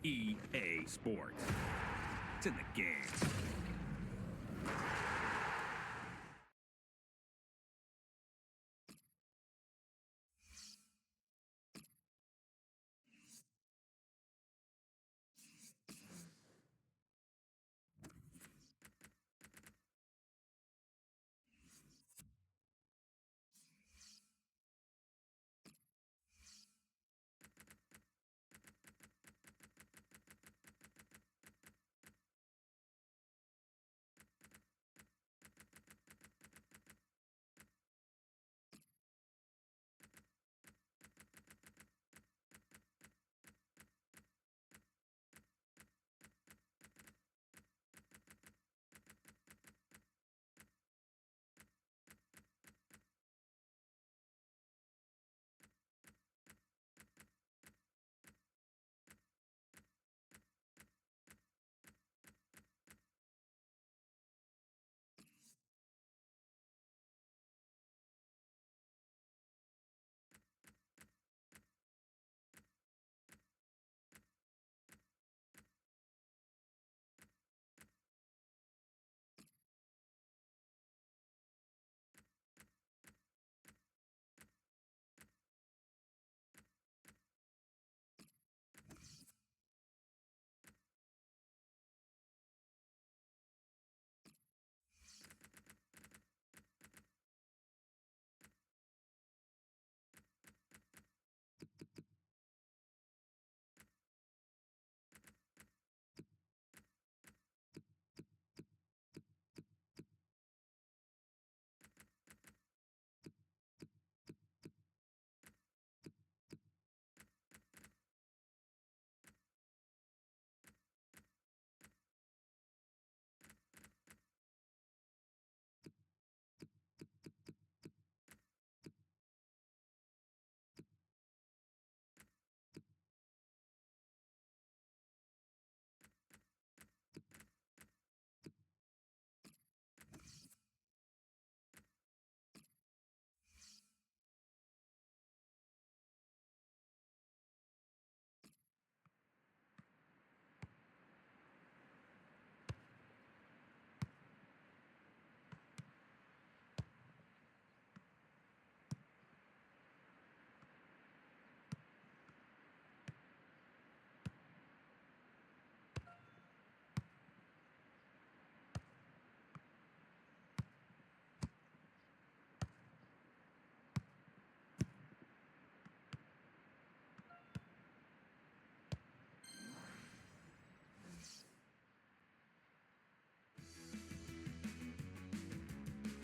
EA Sports. It's in the game.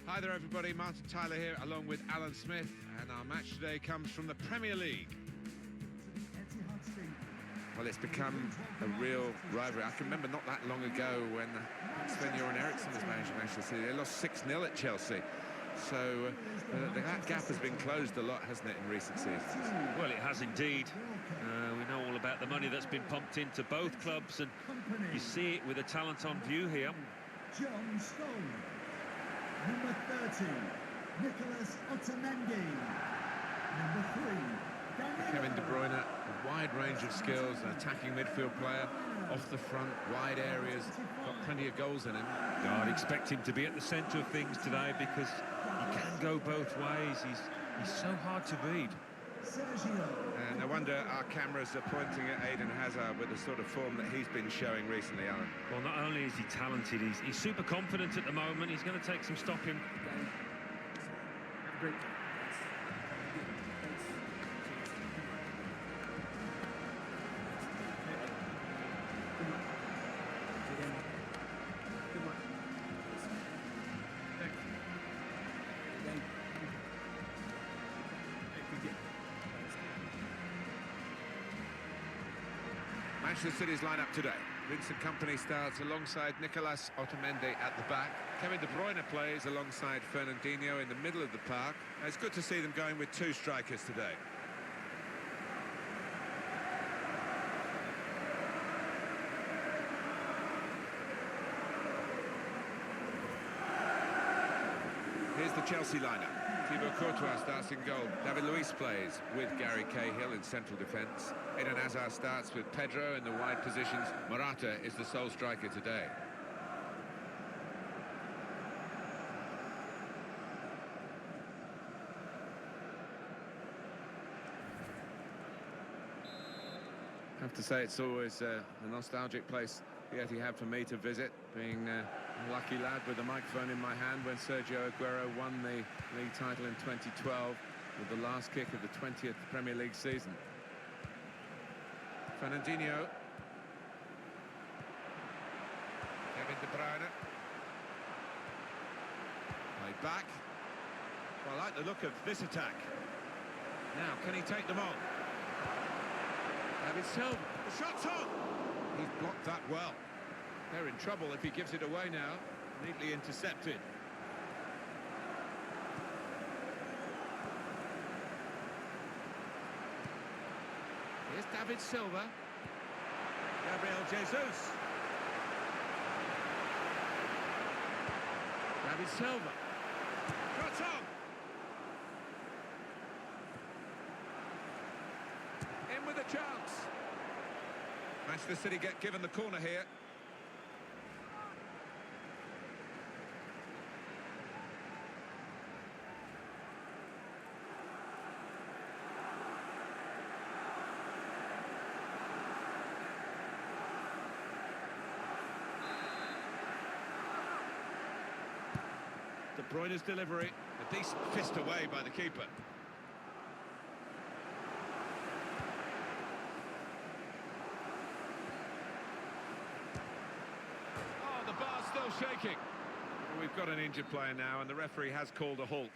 Hi there everybody, Martin Tyler here along with Alan Smith, and our match today comes from the Premier League. Well, it's become a real rivalry. I can remember not that long ago when Sven-Göran Eriksson was managing Manchester City. They lost 6-0 at Chelsea. So that gap has been closed a lot, hasn't it, in recent seasons? Well, it has indeed. We know all about the money that's been pumped into both clubs, and you see it with the talent on view here. John Stones. Number 30, Nicolas Otamendi. Number 3, Danilo. Kevin De Bruyne, a wide range of skills, an attacking midfield player, off the front, wide areas, got plenty of goals in him. I'd expect him to be at the centre of things today, because he can go both ways. He's so hard to read. And no wonder our cameras are pointing at Eden Hazard with the sort of form that he's been showing recently, Alan. Well, not only is he talented, he's super confident at the moment. He's going to take some stopping. Great. Manchester City's lineup today. Vincent Kompany starts alongside Nicolas Otamendi at the back. Kevin De Bruyne plays alongside Fernandinho in the middle of the park. It's good to see them going with two strikers today. Here's the Chelsea lineup. Thibaut Courtois starts in goal. David Luiz plays with Gary Cahill in central defence. Eden Hazard starts with Pedro in the wide positions. Morata is the sole striker today. I have to say it's always a nostalgic place, the Etihad, for me to visit, being a lucky lad with the microphone in my hand when Sergio Aguero won the league title in 2012 with the last kick of the 20th Premier League season. Fernandinho. Kevin De Bruyne. Played back. Well, I like the look of this attack. Now, can he take them on? David Silva. The shot's on! He's blocked that well. They're in trouble if he gives it away now. Neatly intercepted. Here's David Silva. Gabriel Jesus. David Silva. Shot's on! In with a chance. Manchester City get given the corner here. De Bruyne's delivery. A decent fist away by the keeper. Oh, the bar's still shaking. We've got an injured player now, and the referee has called a halt.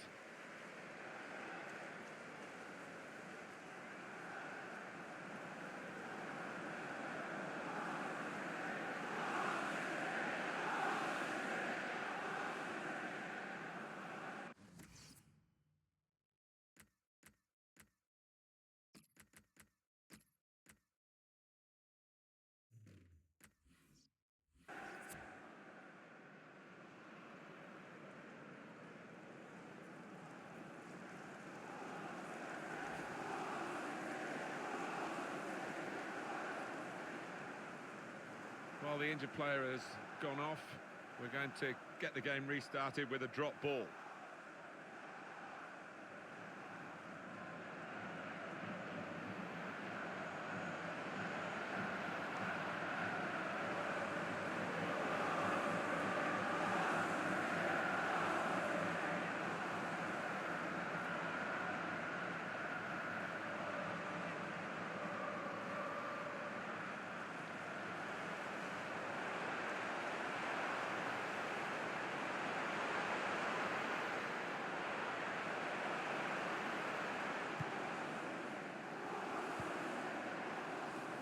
Well, the injured player has gone off. We're going to get the game restarted with a drop ball.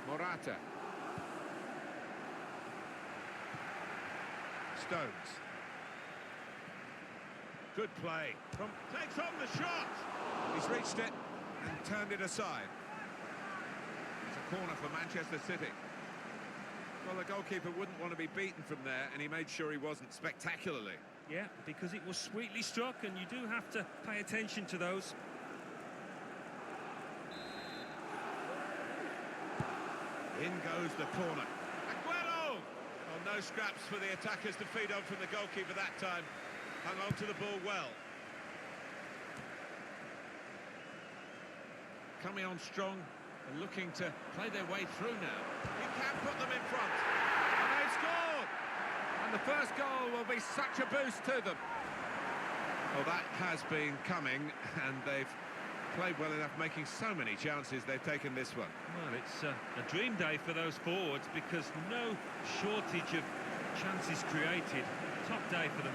Morata. Stones. Good play. Takes on the shot. He's reached it and turned it aside. It's a corner for Manchester City. Well, the goalkeeper wouldn't want to be beaten from there, and he made sure he wasn't spectacularly. Yeah, because it was sweetly struck, and you do have to pay attention to those. In goes the corner. Aguero! Well, no scraps for the attackers to feed on from the goalkeeper that time. Hung on to the ball well. Coming on strong and looking to play their way through now. He can put them in front. And they've scored! And the first goal will be such a boost to them. Well, that has been coming, and they've played well enough, making so many chances. They've taken this one. Well, it's a dream day for those forwards because no shortage of chances created. Top day for them.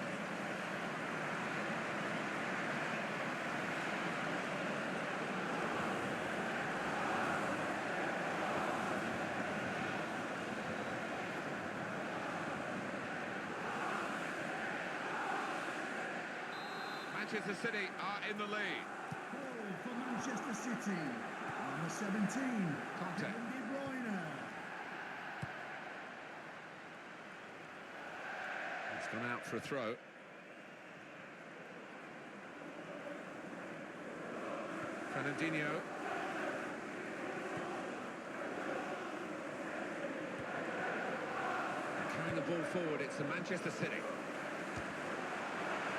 Manchester City are in the lead. Goal for Manchester City. Number 17, Conte. Kevin De Bruyne. It's gone out for a throw. Fernandinho. Carrying the ball forward, it's the Manchester City.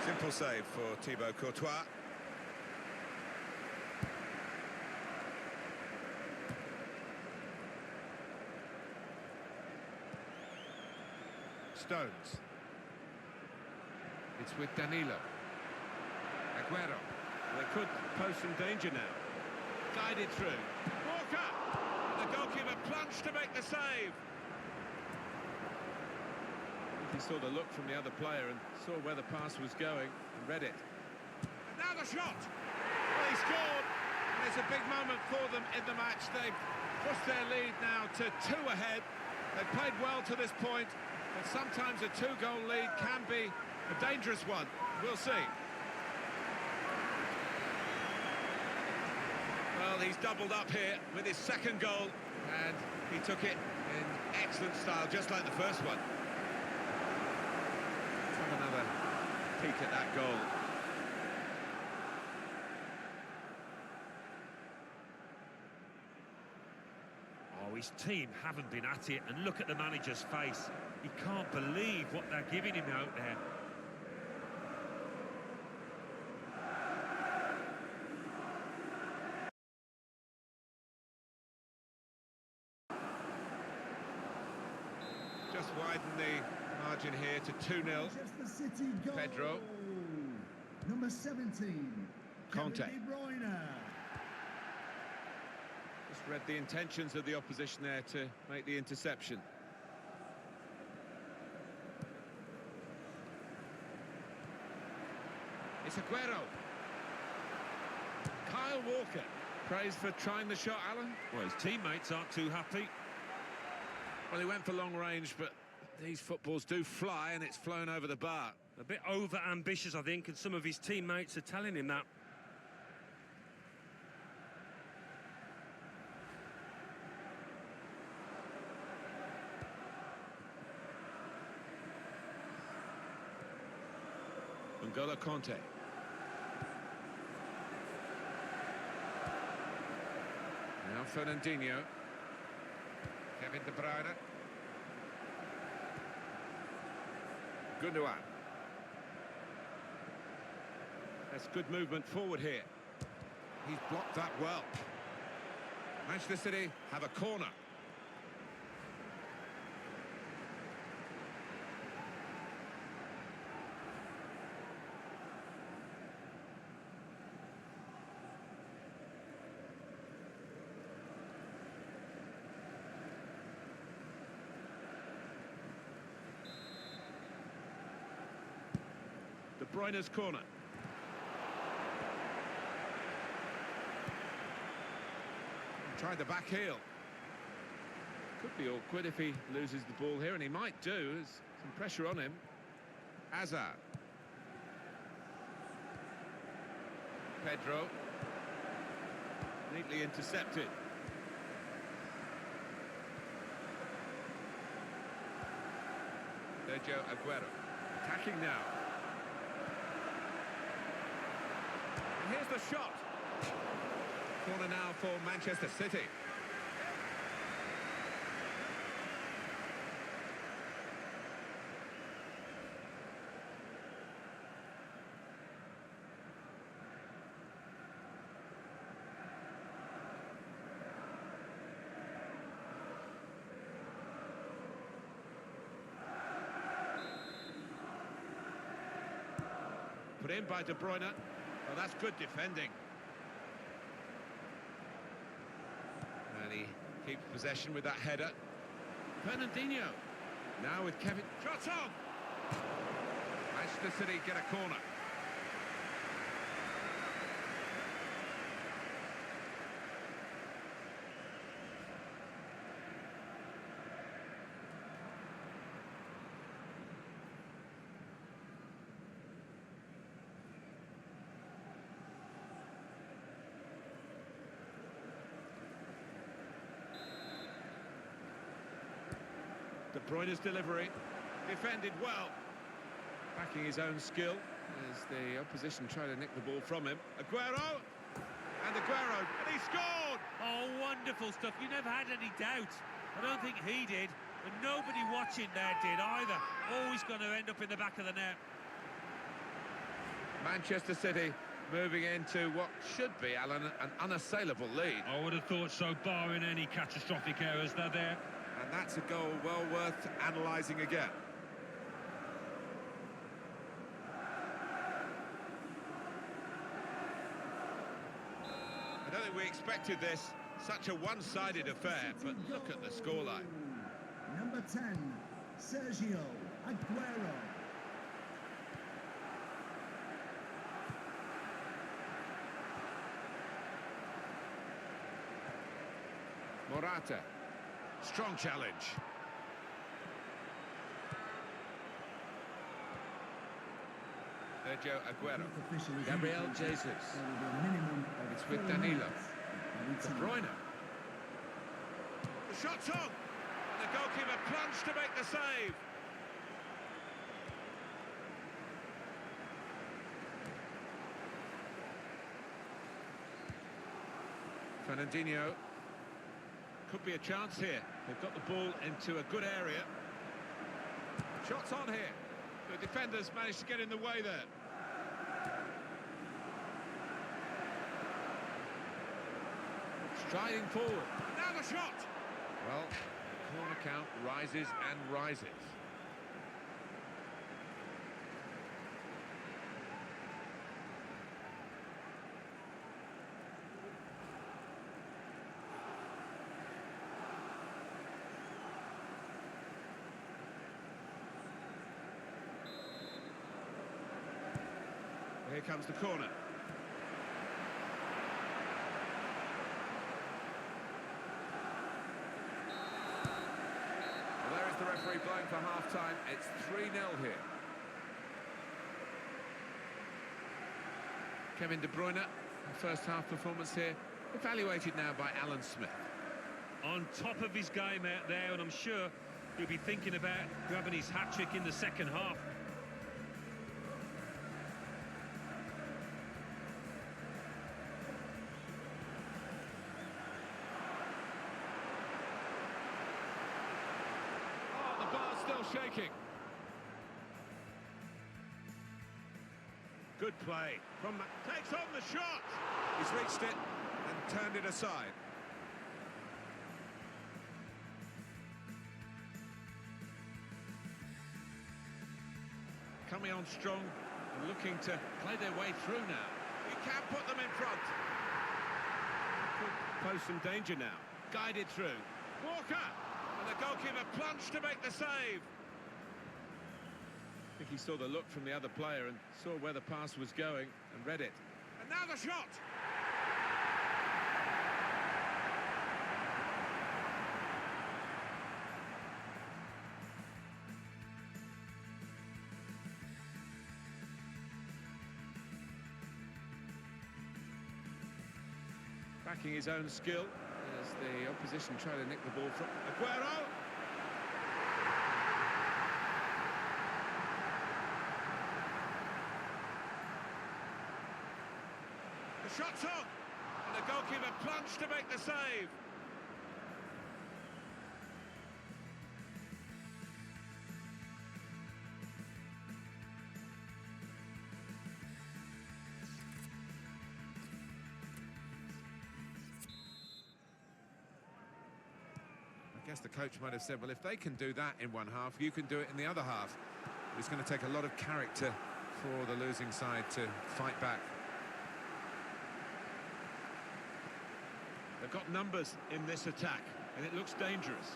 Simple save for Thibaut Courtois. Stones. It's with Danilo. Aguero. They could pose some danger now. Guided through. Walker! The goalkeeper plunged to make the save. He saw the look from the other player and saw where the pass was going and read it. And now the shot! Well, he scored, and it's a big moment for them in the match. They've pushed their lead now to 2 ahead. They've played well to this point, but sometimes a 2-goal lead can be a dangerous one. We'll see. Well, he's doubled up here with his second goal, and he took it in excellent style, just like the first one. Let's have another peek at that goal. Oh, his team haven't been at it, and look at the manager's face. He can't believe what they're giving him out there. Just widen the margin here to 2-0. Manchester City goal. Pedro. Number 17. Conte. Kevin De Bruyne. Just read the intentions of the opposition there to make the interception. It's Aguero. Kyle Walker. Praised for trying the shot, Alan. Well, his teammates aren't too happy. Well, he went for long range, but these footballs do fly, and it's flown over the bar. A bit over-ambitious, I think, and some of his teammates are telling him that. N'Golo Conte. Now Fernandinho. Kevin De Bruyne. Gundogan. That's good movement forward here. He's blocked that well. Manchester City have a corner. De Bruyne's corner. Tried the back heel. Could be awkward if he loses the ball here, and he might do. There's some pressure on him. Hazard. Pedro. Neatly intercepted. Sergio Aguero. Attacking now. And here's the shot. Corner now for Manchester City. Put in by De Bruyne. Well, that's good defending. And he keeps possession with that header. Fernandinho. Now with Kevin. Shots on! Manchester City get a corner. De Bruyne's delivery. Defended well. Backing his own skill as the opposition try to nick the ball from him. Aguero! And Aguero, and he scored! Oh, wonderful stuff. You never had any doubt. I don't think he did, and nobody watching there did either. Always going to end up in the back of the net. Manchester City moving into what should be, Alan, an unassailable lead. I would have thought so, barring any catastrophic errors. They're there. And that's a goal well worth analysing again. I don't think we expected this, such a one-sided affair, but look at the scoreline. Number 10, Sergio Aguero. Morata. Strong challenge. Sergio Aguero. Gabriel Jesus. It's with Danilo. De Bruyne. The shot's on! And the goalkeeper plunged to make the save. Fernandinho. Could be a chance here. They've got the ball into a good area. Shots on here. The defenders managed to get in the way there. Striding forward. Now the shot! Well, the corner count rises and rises. Here comes the corner. Well, there is the referee blowing for half-time. It's 3-0 here. Kevin De Bruyne, first half performance here, evaluated now by Alan Smith. On top of his game out there, and I'm sure he'll be thinking about grabbing his hat-trick in the second half. Still shaking. Good play from takes on the shot. He's reached it and turned it aside. Coming on strong and looking to play their way through now. He can put them in front. Could pose some danger now. Guided through. Walker! And the goalkeeper plunged to make the save. I think he saw the look from the other player and saw where the pass was going and read it. And now the shot! Backing his own skill. As the opposition try to nick the ball from Aguero! The shot's on! And the goalkeeper plunged to make the save. I guess the coach might have said, well, if they can do that in one half, you can do it in the other half. It's going to take a lot of character for the losing side to fight back. They've got numbers in this attack, and it looks dangerous.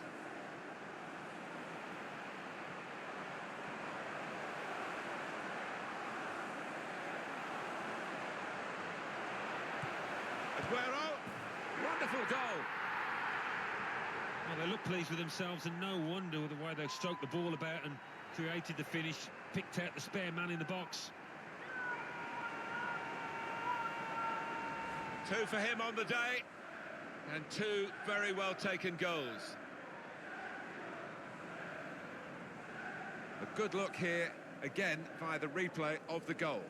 Aguero! Wonderful goal! Well, they look pleased with themselves, and no wonder with the way they stroked the ball about and created the finish, picked out the spare man in the box. 2 for him on the day, and 2 very well taken goals. A good look here, again, via the replay of the goal.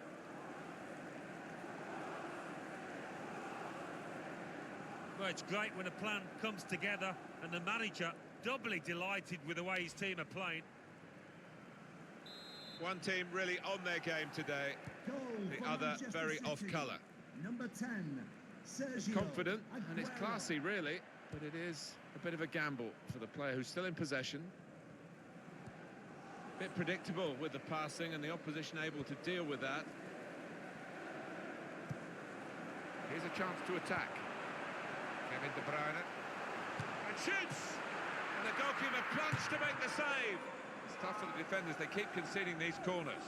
Well, it's great when a plan comes together and the manager doubly delighted with the way his team are playing. One team really on their game today, Goal the for other Manchester very City. off colour. Number 10, It's Sergio confident and it's Aguero. classy, really, but it is a bit of a gamble for the player who's still in possession. Bit predictable with the passing and the opposition able to deal with that. Here's a chance to attack. Kevin De Bruyne. And shoots! And the goalkeeper plunged to make the save. It's tough for the defenders, they keep conceding these corners.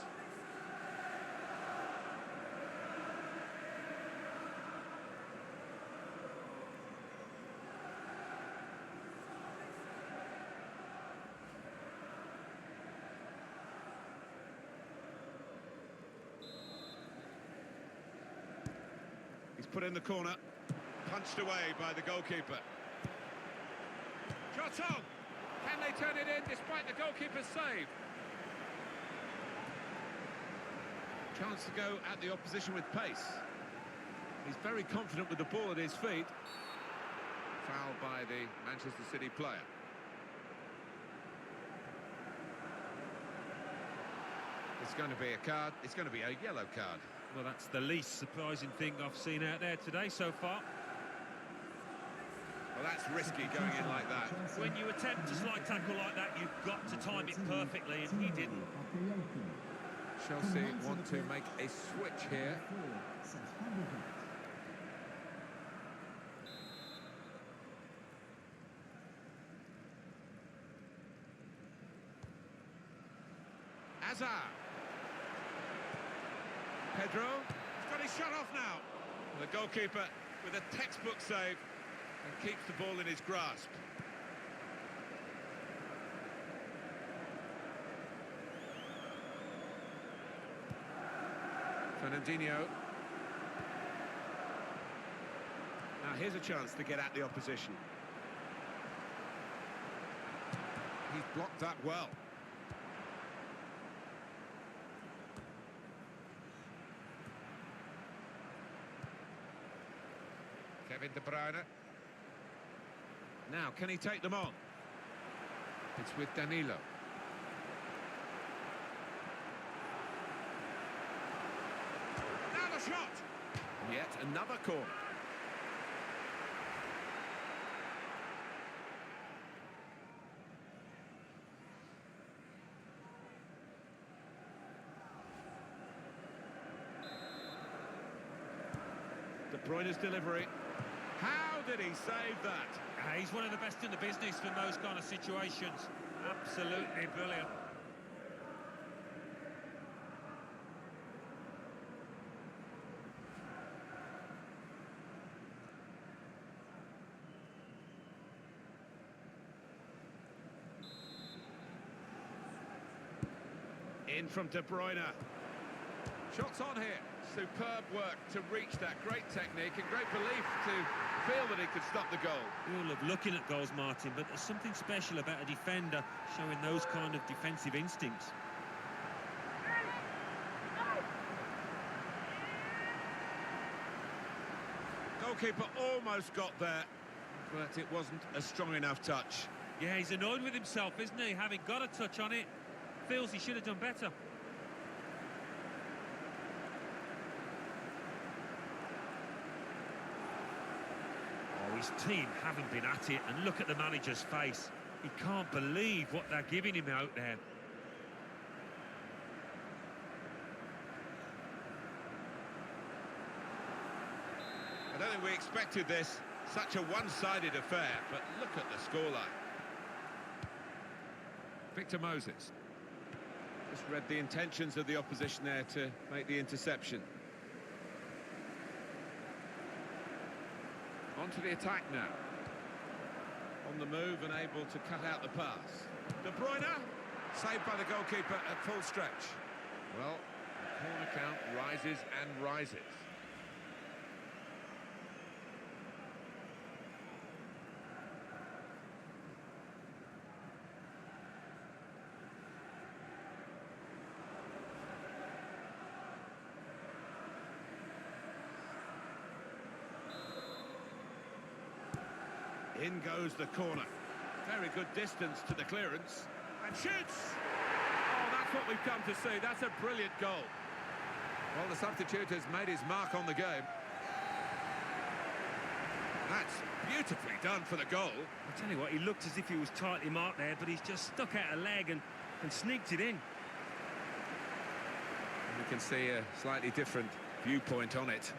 He's put in the corner, punched away by the goalkeeper. Shot on! Can they turn it in despite the goalkeeper's save? Chance to go at the opposition with pace. He's very confident with the ball at his feet. Foul by the Manchester City player. It's going to be a card. It's going to be a yellow card. Well, that's the least surprising thing I've seen out there today so far. Well, that's risky going in like that. When you attempt a slide tackle like that, you've got to time it perfectly, and he didn't. Chelsea want to make a switch here. Hazard. Pedro. He's got his shot off now. The goalkeeper with a textbook save and keeps the ball in his grasp. Fernandinho. Now here's a chance to get at the opposition. He's blocked that well. Kevin De Bruyne. Now, can he take them on? It's with Danilo. Now the shot! Yet another corner. De Bruyne's delivery. How did he save that? He's one of the best in the business for those kind of situations. Absolutely brilliant. In from De Bruyne. Shots on here. Superb work to reach that. Great technique and great belief to feel that he could stop the goal. We all love looking at goals, Martin, but there's something special about a defender showing those kind of defensive instincts. Goalkeeper almost got there, but it wasn't a strong enough touch. Yeah, he's annoyed with himself, isn't he? Having got a touch on it, feels he should have done better. Oh, his team haven't been at it, and look at the manager's face. He can't believe what they're giving him out there. I don't think we expected this. Such a one-sided affair, but look at the scoreline. Victor Moses. Just read the intentions of the opposition there to make the interception. On to the attack now. On the move and able to cut out the pass. De Bruyne, saved by the goalkeeper at full stretch. Well, the corner count rises and rises. In goes the corner. Very good distance to the clearance. And shoots! Oh, that's what we've come to see. That's a brilliant goal. Well, the substitute has made his mark on the game. That's beautifully done for the goal. I tell you what, he looked as if he was tightly marked there, but he's just stuck out a leg and sneaked it in. We can see a slightly different viewpoint on it.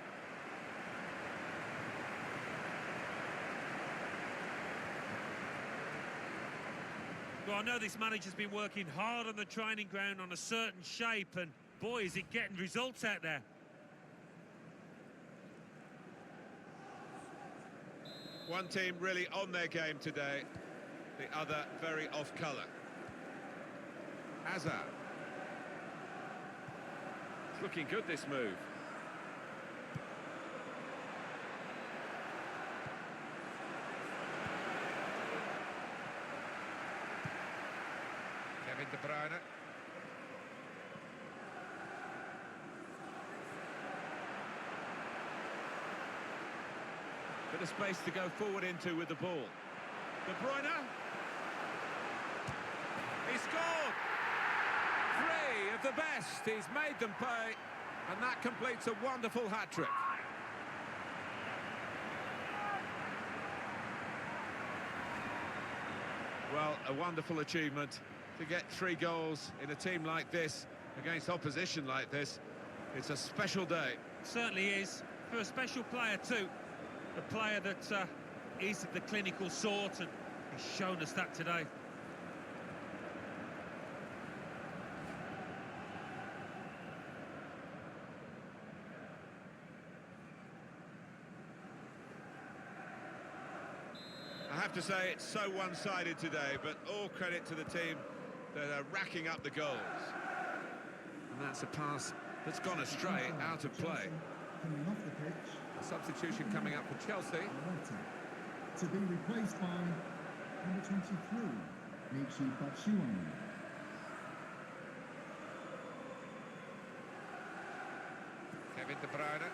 Well, I know this manager's been working hard on the training ground on a certain shape, and boy, is it getting results out there. One team really on their game today, the other very off colour. Hazard. It's looking good, this move. Kevin De Bruyne. Bit of space to go forward into with the ball. De Bruyne. He scored! 3 of the best. He's made them pay. And that completes a wonderful hat-trick. Well, a wonderful achievement to get 3 goals in a team like this, against opposition like this. It's a special day. Certainly is, for a special player too. A player that is the clinical sort, and he's shown us that today. I have to say it's so one-sided today, but all credit to the team that are racking up the goals. And that's a pass that's gone astray, out of play. Coming off the pitch, A substitution coming up for Chelsea. Morata. To be replaced by number 23, Michy Batshuayi. Kevin De Bruyne.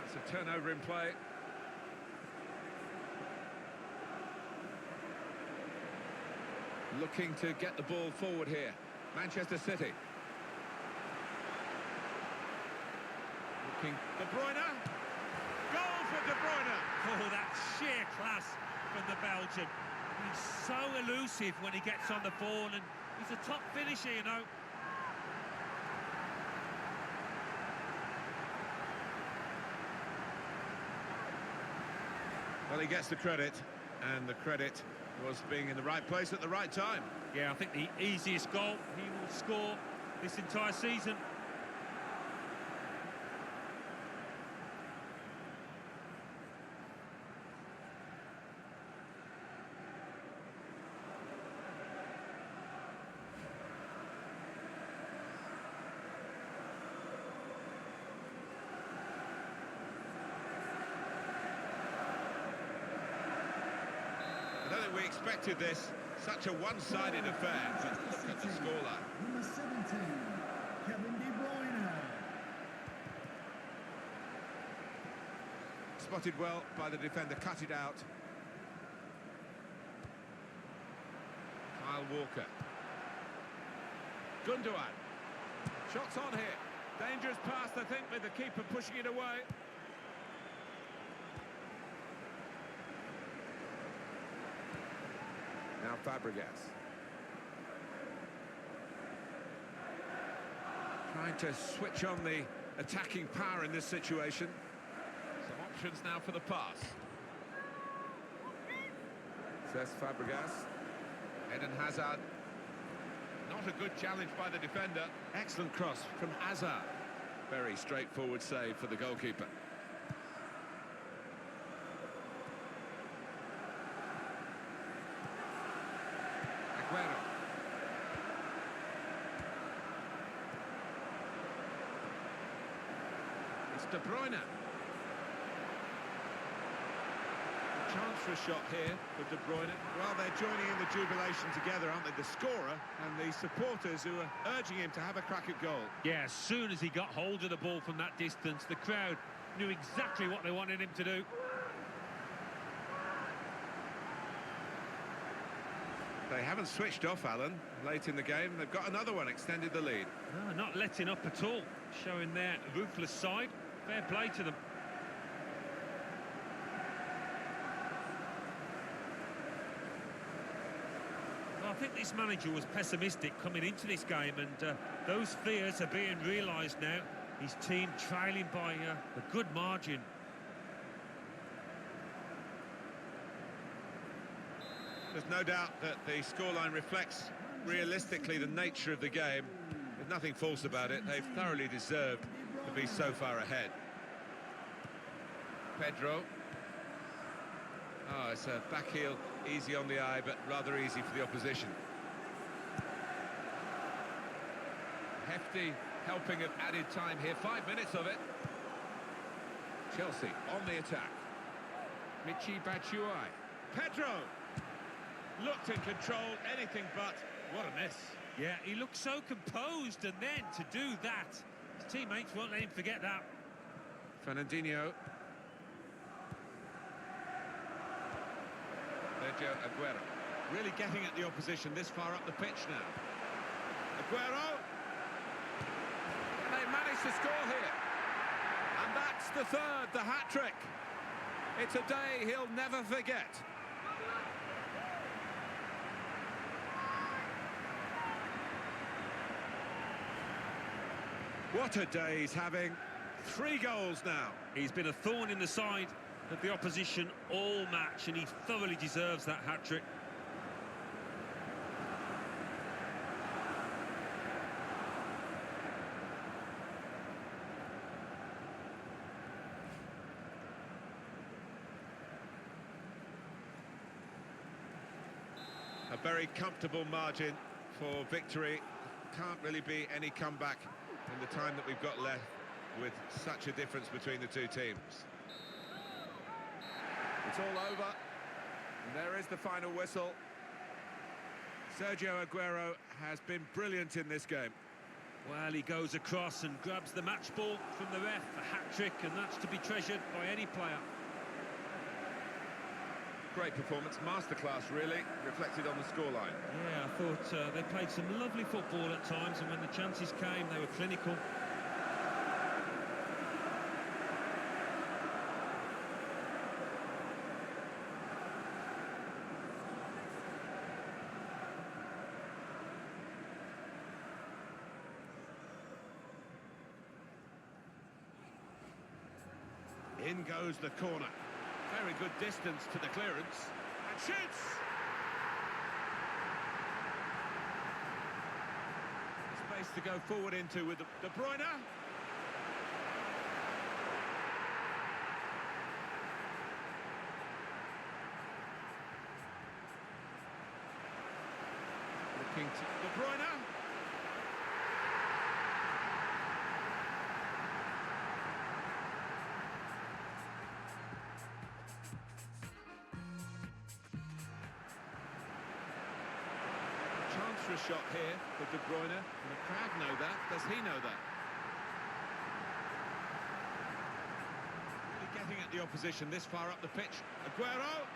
That's a turnover in play. Looking to get the ball forward here. Manchester City. Looking. De Bruyne. Goal for De Bruyne. Oh, that sheer class from the Belgian. He's so elusive when he gets on the ball, and he's a top finisher, you know. Well, he gets the credit, and the credit was being in the right place at the right time. Yeah, I think the easiest goal he will score this entire season. I don't think we expected this, such a one-sided affair, but look at the scoreline. Number 17, Kevin De Bruyne. Spotted well by the defender, cut it out. Kyle Walker. Gundogan. Shots on here. Dangerous pass, I think, with the keeper pushing it away. Now Fabregas. Trying to switch on the attacking power in this situation. Some options now for the pass. Cesc Fabregas. Eden Hazard. Not a good challenge by the defender. Excellent cross from Hazard. Very straightforward save for the goalkeeper. Aguero. It's De Bruyne. A chance for a shot here for De Bruyne. Well, they're joining in the jubilation together, aren't they? The scorer and the supporters who are urging him to have a crack at goal. Yeah, as soon as he got hold of the ball from that distance, the crowd knew exactly what they wanted him to do. They haven't switched off, Alan, late in the game. They've got another one, extended the lead. No, not letting up at all, showing their ruthless side. Fair play to them. Well, I think this manager was pessimistic coming into this game, and those fears are being realised now. His team trailing by a good margin. There's no doubt that the scoreline reflects realistically the nature of the game. There's nothing false about it. They've thoroughly deserved to be so far ahead. Pedro. Oh, it's a back heel, easy on the eye, but rather easy for the opposition. Hefty helping of added time here, 5 minutes of it. Chelsea on the attack. Michy Batshuayi. Pedro looked in control, anything but. What a miss. Yeah, he looked so composed, and then to do that, his teammates won't let him forget that. Fernandinho. Sergio Aguero. Really getting at the opposition this far up the pitch now. Aguero. And they managed to score here. And that's the third, the hat-trick. It's a day he'll never forget. What a day he's having. 3 goals now. He's been a thorn in the side of the opposition all match, and he thoroughly deserves that hat-trick. A very comfortable margin for victory. Can't really be any comeback in the time that we've got left with such a difference between the two teams. It's all over. And there is the final whistle. Sergio Aguero has been brilliant in this game. Well, he goes across and grabs the match ball from the ref, a hat-trick, and that's to be treasured by any player. Great performance, masterclass really, reflected on the scoreline. Yeah, I thought they played some lovely football at times, and when the chances came, they were clinical. In goes the corner. Very good distance to the clearance. And shoots! Space to go forward into with De Bruyne. Looking to De Bruyne. Chance for a shot here for De Bruyne, and the crowd know that. Does he know that? Really getting at the opposition this far up the pitch. Aguero.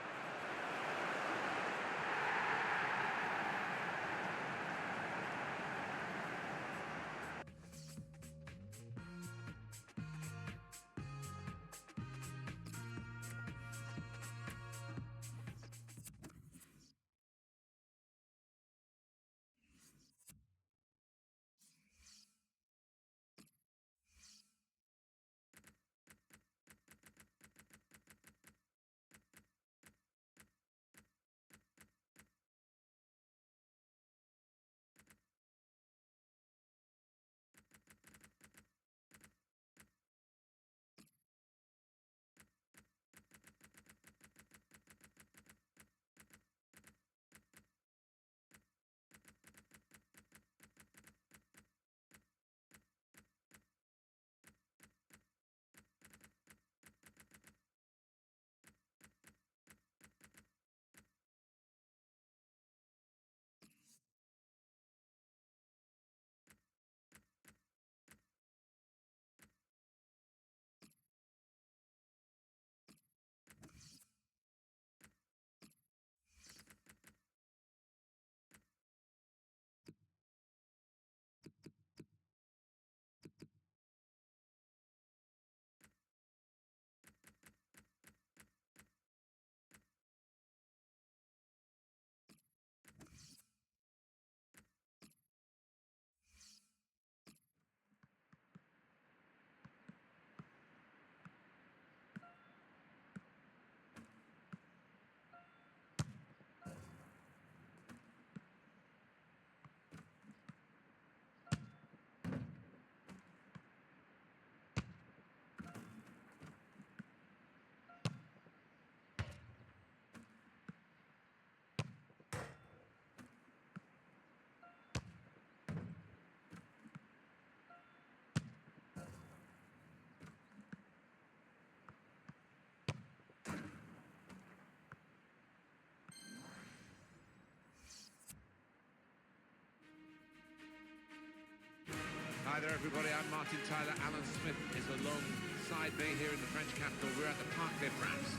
Hi there, everybody. I'm Martin Tyler. Alan Smith is alongside me here in the French capital. We're at the Parc des Princes.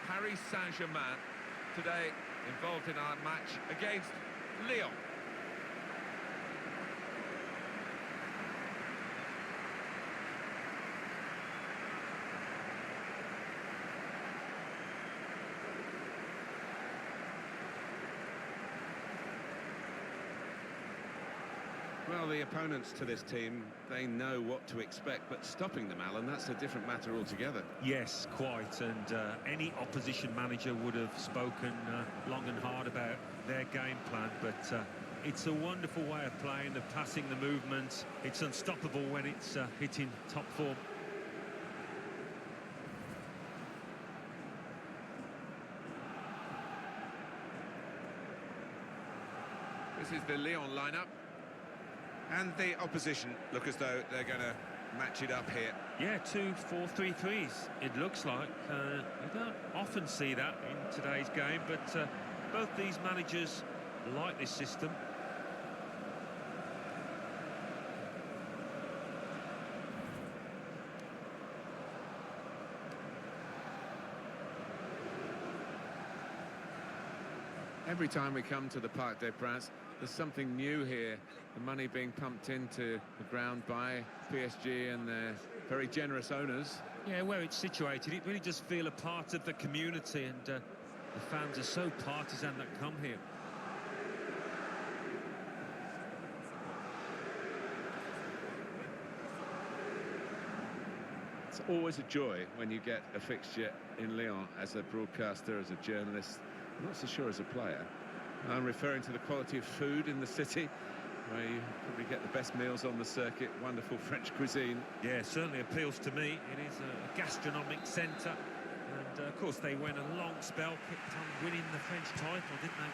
Paris Saint-Germain today involved in our match against Lyon. Well, the opponents to this team, they know what to expect, but stopping them, Alan, that's a different matter altogether. Yes, quite, and any opposition manager would have spoken long and hard about their game plan, but it's a wonderful way of playing, the passing, the movements. It's unstoppable when it's hitting top form. This is the Lyon lineup. And the opposition look as though they're going to match it up here. Yeah, 2-4-3-3s, it looks like. You don't often see that in today's game, but both these managers like this system. Every time we come to the Parc des Princes, there's something new here. The money being pumped into the ground by PSG and their very generous owners. Yeah, where it's situated, it really does feel a part of the community, and the fans are so partisan that come here. It's always a joy when you get a fixture in Lyon as a broadcaster, as a journalist. I'm not so sure as a player. I'm referring to the quality of food in the city, where you probably get the best meals on the circuit, wonderful French cuisine. Yeah, certainly appeals to me. It is a gastronomic centre, and of course they went a long spell, kept on winning the French title, didn't they?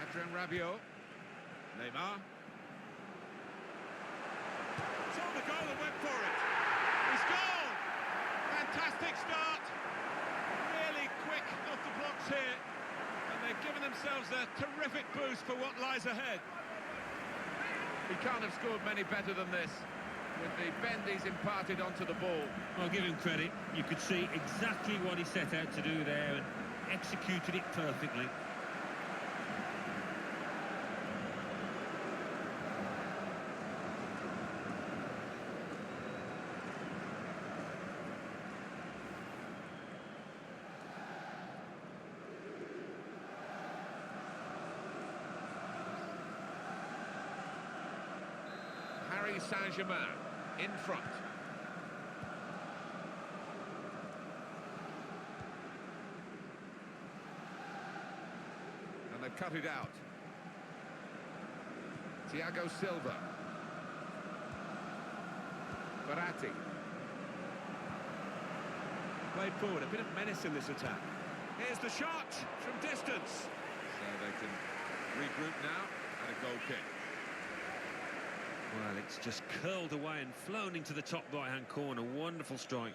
Adrien Rabiot. Neymar. Saw the goal and went for it. He's gone! Fantastic start. Really quick off the blocks here. And they've given themselves a terrific boost for what lies ahead. He can't have scored many better than this, with the bend he's imparted onto the ball. I'll give him credit. You could see exactly what he set out to do there and executed it perfectly. Paris Saint-Germain in front. And they've cut it out. Thiago Silva. Verratti. Played forward, a bit of menace in this attack. Here's the shot from distance. So they can regroup now and a goal kick. Well, it's just curled away and flown into the top right-hand corner. Wonderful strike.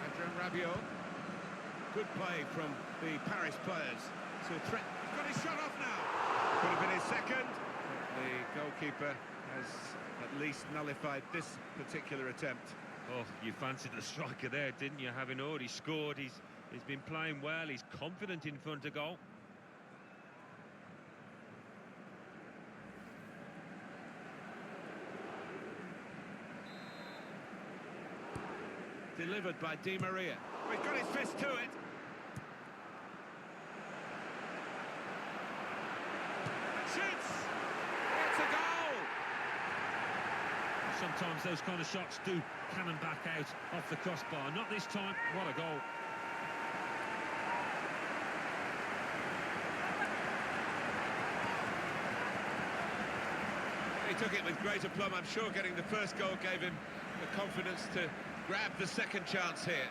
Adrien Rabiot. Good play from the Paris players. So a threat. He's got his shot off now. Could have been his second. The goalkeeper has at least nullified this particular attempt. Oh, you fancied the striker there, didn't you? Having already scored, he's been playing well, he's confident in front of goal. Delivered by Di Maria. He's got his fist to it. Shoots! It's a goal! Sometimes those kind of shots do cannon back out off the crossbar. Not this time. What a goal. He took it with great aplomb. I'm sure getting the first goal gave him the confidence to grab the second chance here.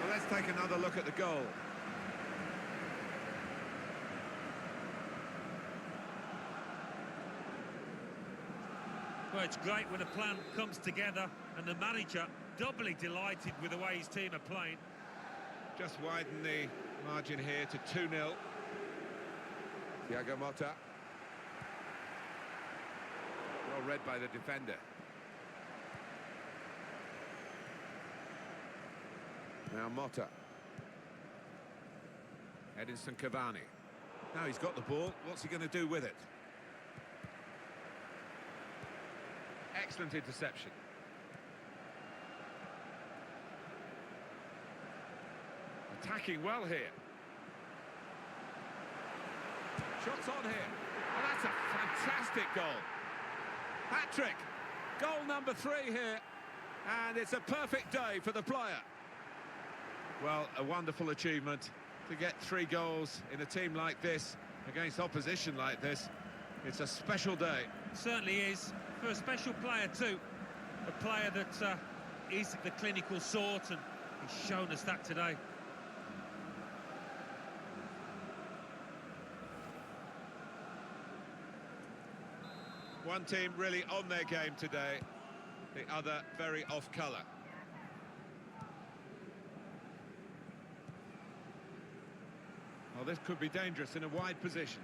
Well, let's take another look at the goal. Well, it's great when a plan comes together and the manager doubly delighted with the way his team are playing. Just widen the margin here to 2-0. Thiago Motta. Well read by the defender. Now Motta. Edinson Cavani. Now he's got the ball. What's he going to do with it? Excellent interception. Attacking well here. Shots on here. Well, that's a fantastic goal. Hat-trick. Goal number 3 here. And it's a perfect day for the player. Well, a wonderful achievement to get 3 goals in a team like this, against opposition like this. It's a special day. Certainly is, for a special player too. A player that is the clinical sort, and he's shown us that today. One team really on their game today, the other very off colour. Well, this could be dangerous in a wide position.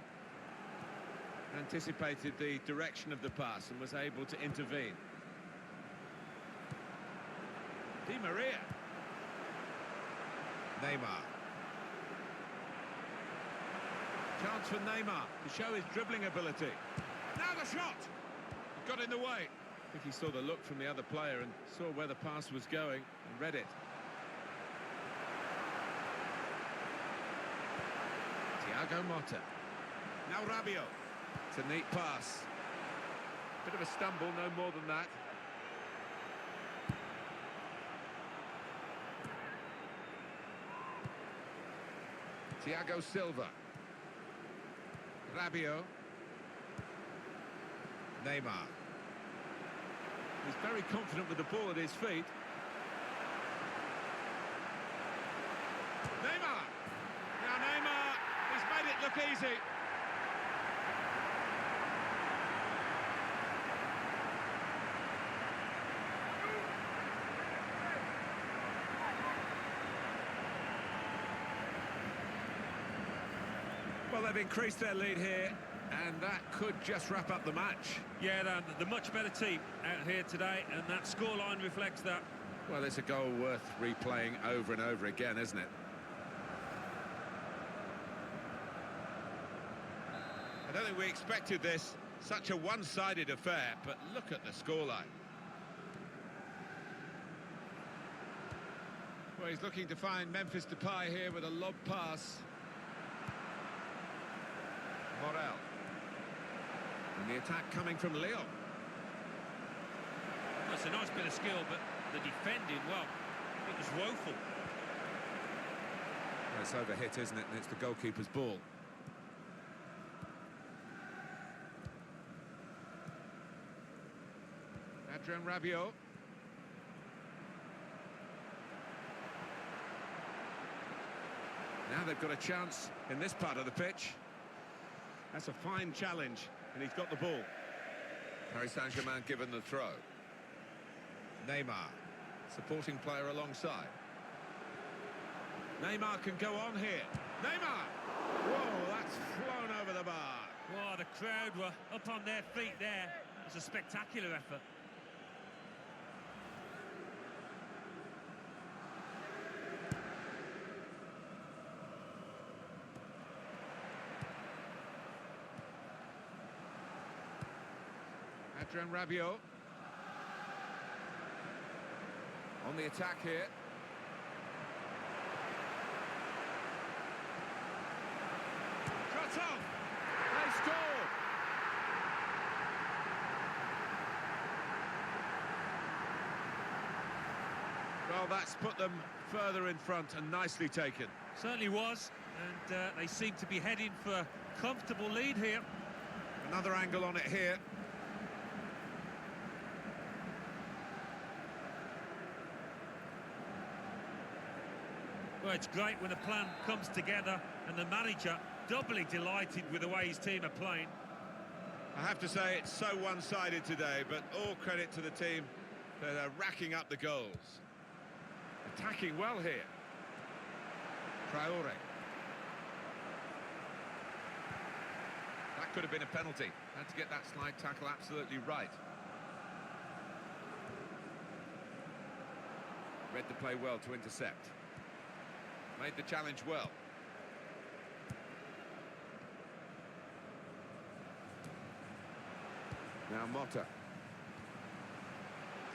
Anticipated the direction of the pass and was able to intervene. Di Maria. Neymar. Chance for Neymar to show his dribbling ability. Now the shot! It got in the way. I think he saw the look from the other player and saw where the pass was going and read it. Thiago Motta. Now Rabiot. It's a neat pass. Bit of a stumble, no more than that. Thiago Silva. Rabiot. Neymar. He's very confident with the ball at his feet. Neymar! Now Neymar, he's made it look easy. Well, they've increased their lead here, and that could just wrap up the match. Yeah, the much better team out here today, and that scoreline reflects that. Well, it's a goal worth replaying over and over again, isn't it? I don't think we expected this, such a one-sided affair, but look at the scoreline. Well, he's looking to find Memphis Depay here with a lob pass. Morel. And the attack coming from Lyon. That's a nice bit of skill, but the defending, well, it was woeful. Well, it's overhit, isn't it? And it's the goalkeeper's ball. Adrien Rabiot. Now they've got a chance in this part of the pitch. That's a fine challenge, and he's got the ball. Paris Saint-Germain given the throw. Neymar, supporting player alongside. Neymar can go on here. Neymar! Whoa, that's flown over the bar. Wow, the crowd were up on their feet there. It was a spectacular effort. Adrien Rabiot. On the attack here. Shots off! They scored! Well, that's put them further in front and nicely taken. Certainly was, and they seem to be heading for a comfortable lead here. Another angle on it here. Well, it's great when a plan comes together and the manager doubly delighted with the way his team are playing. I have to say it's so one-sided today, but all credit to the team that are racking up the goals. Attacking well here. Traore. That could have been a penalty. Had to get that slide tackle absolutely right. Read the play well to intercept. Made the challenge well. Now Motta.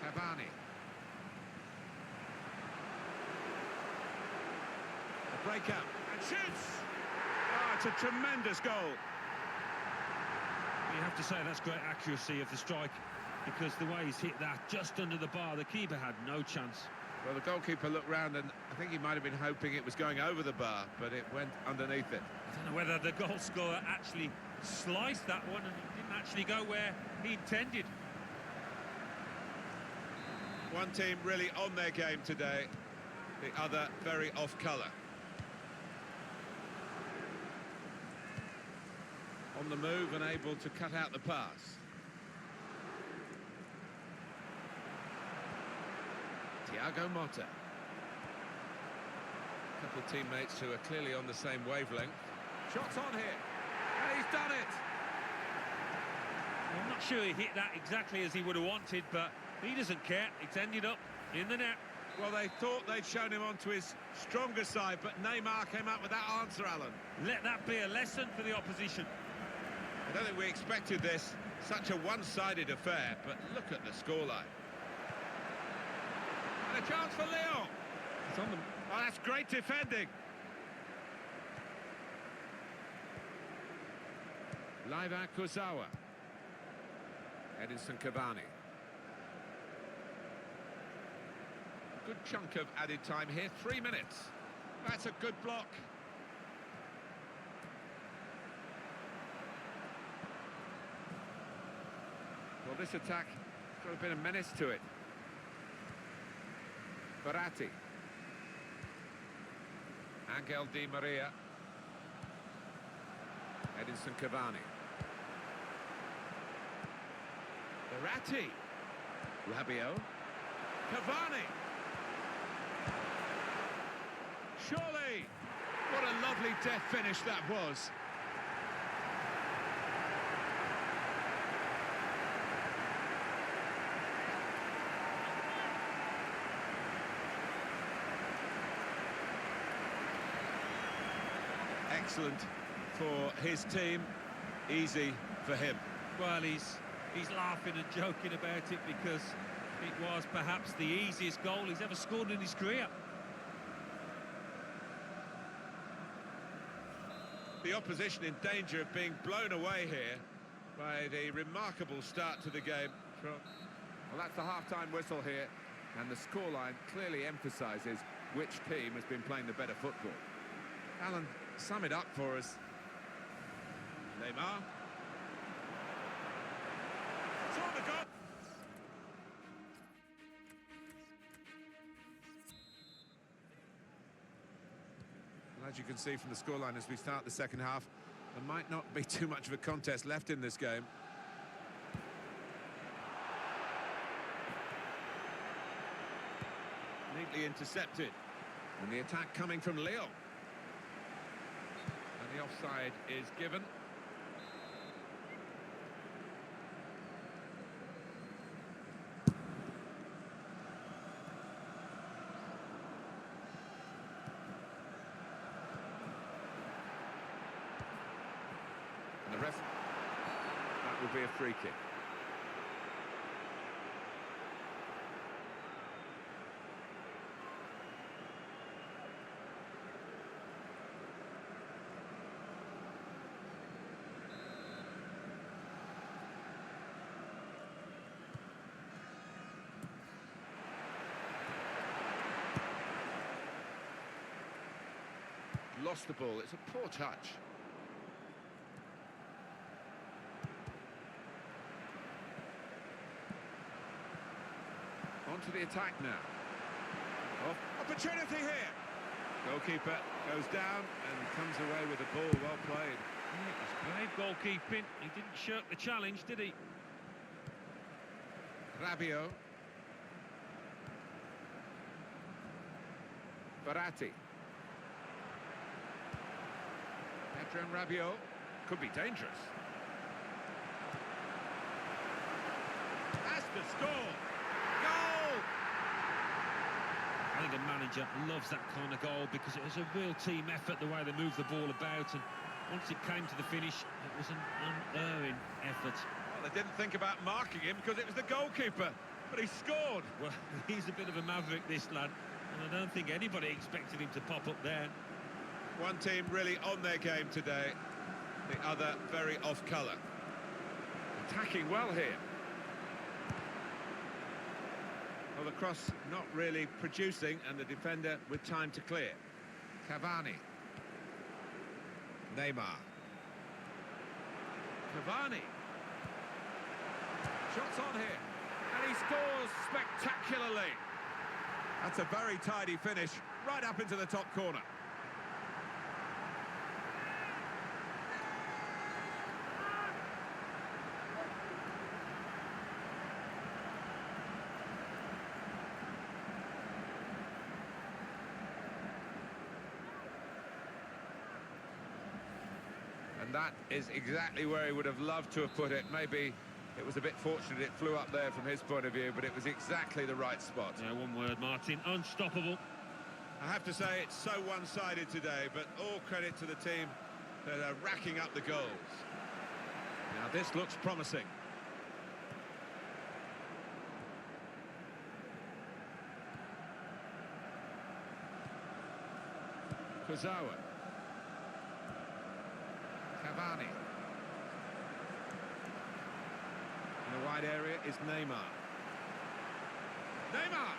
Cavani. A breakout and shoots! Oh, it's a tremendous goal. You have to say that's great accuracy of the strike, because the way he's hit that just under the bar, the keeper had no chance. Well, the goalkeeper looked round and I think he might have been hoping it was going over the bar, but it went underneath it. I don't know whether the goal scorer actually sliced that one and it didn't actually go where he intended. One team really on their game today, the other very off colour. On the move and able to cut out the pass. Thiago Motta. A couple of teammates who are clearly on the same wavelength. Shots on here, and he's done it! I'm not sure he hit that exactly as he would have wanted, but he doesn't care. It's ended up in the net. Well, they thought they'd shown him onto his stronger side, but Neymar came up with that answer, Alan. Let that be a lesson for the opposition. I don't think we expected this, such a one-sided affair, but look at the scoreline. And a chance for Lyon. It's on them. Oh, that's great defending. Leiva Kurzawa. Edinson Cavani. Good chunk of added time here, 3 minutes. That's a good block. Well, this attack has got a bit of menace to it. Verratti. Angel Di Maria. Edinson Cavani. Verratti. Rabiot. Cavani. Surely. What a lovely death finish that was. Excellent for his team, easy for him. Well, he's laughing and joking about it because it was perhaps the easiest goal he's ever scored in his career. The opposition in danger of being blown away here by the remarkable start to the game. Well, that's the half-time whistle here, and the scoreline clearly emphasises which team has been playing the better football. Alan, sum it up for us. Neymar. Saw the goal. Well, as you can see from the scoreline as we start the second half, there might not be too much of a contest left in this game. Neatly intercepted. And the attack coming from Lyon. And the offside is given. And the ref, that will be a free kick. Lost the ball. It's a poor touch. On to the attack now. Oh, Opportunity here. goalkeeper goes down and comes away with the ball well played. Yeah, it was brave goalkeeping. He didn't shirk the challenge, did he? Rabiot. Verratti. Adrien Rabiot. Could be dangerous. Has to score. Goal! I think a manager loves that kind of goal because it was a real team effort the way they moved the ball about, and once it came to the finish, it was an unerring effort. Well, they didn't think about marking him because it was the goalkeeper, but he scored. Well, he's a bit of a maverick, this lad, and I don't think anybody expected him to pop up there. One team really on their game today, the other very off colour. Attacking well here. Well, the cross not really producing, and the defender with time to clear. Cavani. Neymar. Cavani. Shots on here, and he scores spectacularly. That's a very tidy finish, right up into the top corner. And that is exactly where he would have loved to have put it. Maybe it was a bit fortunate it flew up there from his point of view, but it was exactly the right spot. Yeah, one word, Martin, unstoppable. I have to say it's so one-sided today, but all credit to the team that are racking up the goals. Now this looks promising. Kurzawa. Cavani. In the wide area is Neymar. Neymar!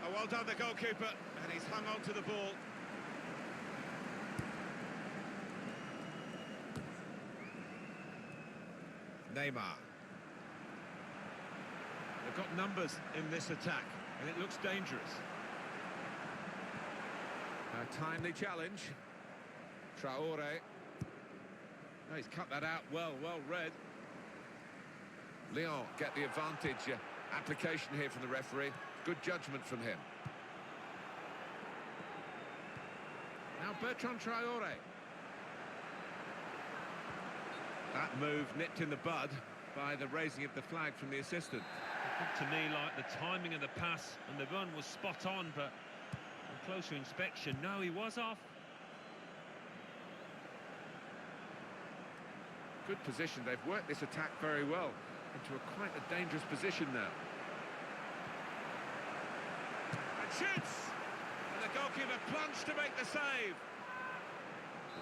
Oh, well done, the goalkeeper, and he's hung on to the ball. Neymar. They've got numbers in this attack, and it looks dangerous. A timely challenge. Traore. Oh, he's cut that out well read. Lyon get the advantage. Application here from the referee. Good judgment from him. Now Bertrand Traore. That move nipped in the bud by the raising of the flag from the assistant. It looked to me like the timing of the pass and the run was spot on, but on closer inspection, no, he was off. Good position. They've worked this attack very well into quite a dangerous position now. And shoots! And the goalkeeper plunged to make the save.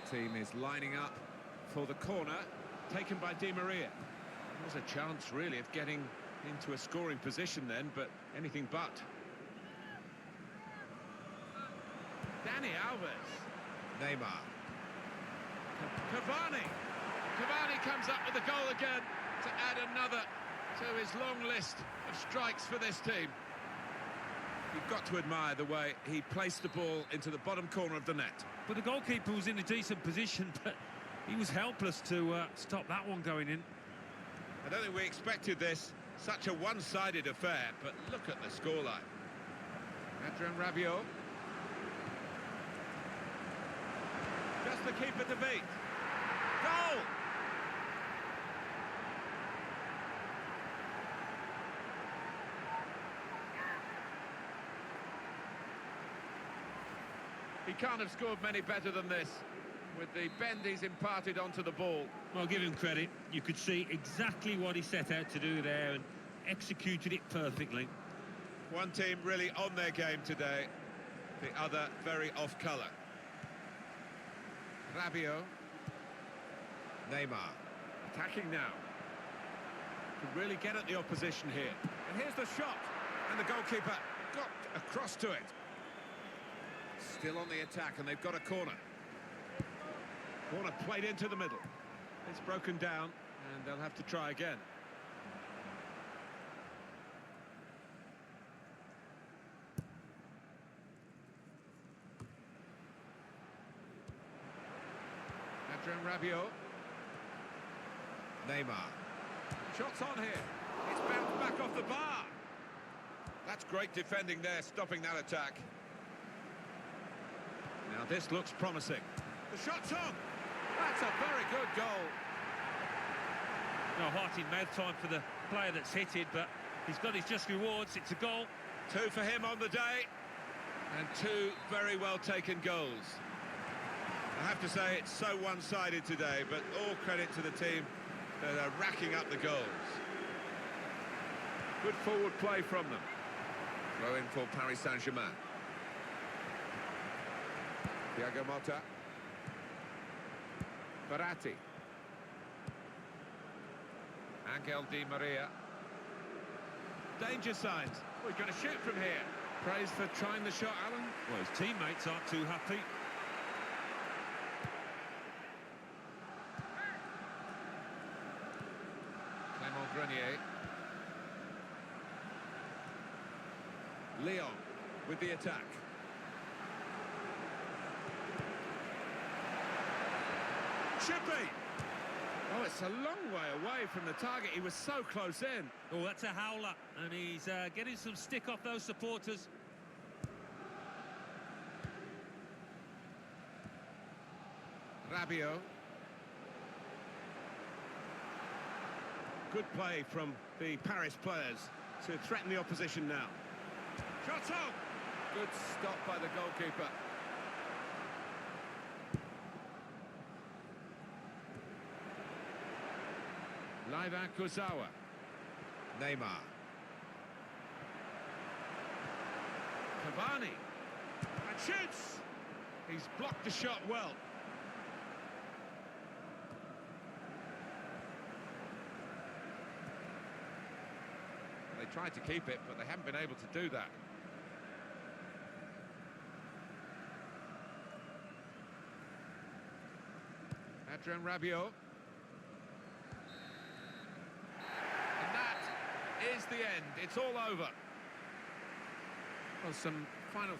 The team is lining up For the corner, taken by Di Maria. There was a chance, really, of getting into a scoring position then, but anything but. Dani Alves. Neymar. Cavani. Cavani comes up with the goal again to add another to his long list of strikes for this team. You've got to admire the way he placed the ball into the bottom corner of the net. But the goalkeeper was in a decent position, but he was helpless to stop that one going in. I don't think we expected this, such a one-sided affair, but look at the scoreline. Adrien Rabiot. Just the keeper to beat. Goal! He can't have scored many better than this, with the bend he's imparted onto the ball. Well, give him credit. You could see exactly what he set out to do there and executed it perfectly. One team really on their game today, the other very off colour. Rabiot. Neymar. Attacking now. Could really get at the opposition here. And here's the shot, and the goalkeeper got across to it. Still on the attack, and they've got a corner. Corner played into the middle. It's broken down, and they'll have to try again. Adrien Rabiot. Neymar. Shots on here. It's bounced back off the bar. That's great defending there, stopping that attack. Now this looks promising. The shot's on. That's a very good goal. No heart in mouth time for the player that's hit it, but he's got his just rewards. It's a goal. 2 for him on the day. And 2 very well taken goals. I have to say it's so one-sided today, but all credit to the team that are racking up the goals. Good forward play from them. Throw in for Paris Saint-Germain. Thiago Motta. Verratti. Angel Di Maria. Danger signs. Oh, he's going to shoot from here. Praise for trying the shot, Alan. Well, his teammates aren't too happy. Clément Grenier. Lyon with the attack. Should be. Oh, it's a long way away from the target. He was so close in. Oh, that's a howler, and he's getting some stick off those supporters. Rabiot. Good play from the Paris players to threaten the opposition now. Shots on! Good stop by the goalkeeper. Laivan Kurzawa. Neymar. Cavani. And shoots! He's blocked the shot well. They tried to keep it, but they haven't been able to do that. Adrien Rabiot. And that is the end. It's all over. Well, some final...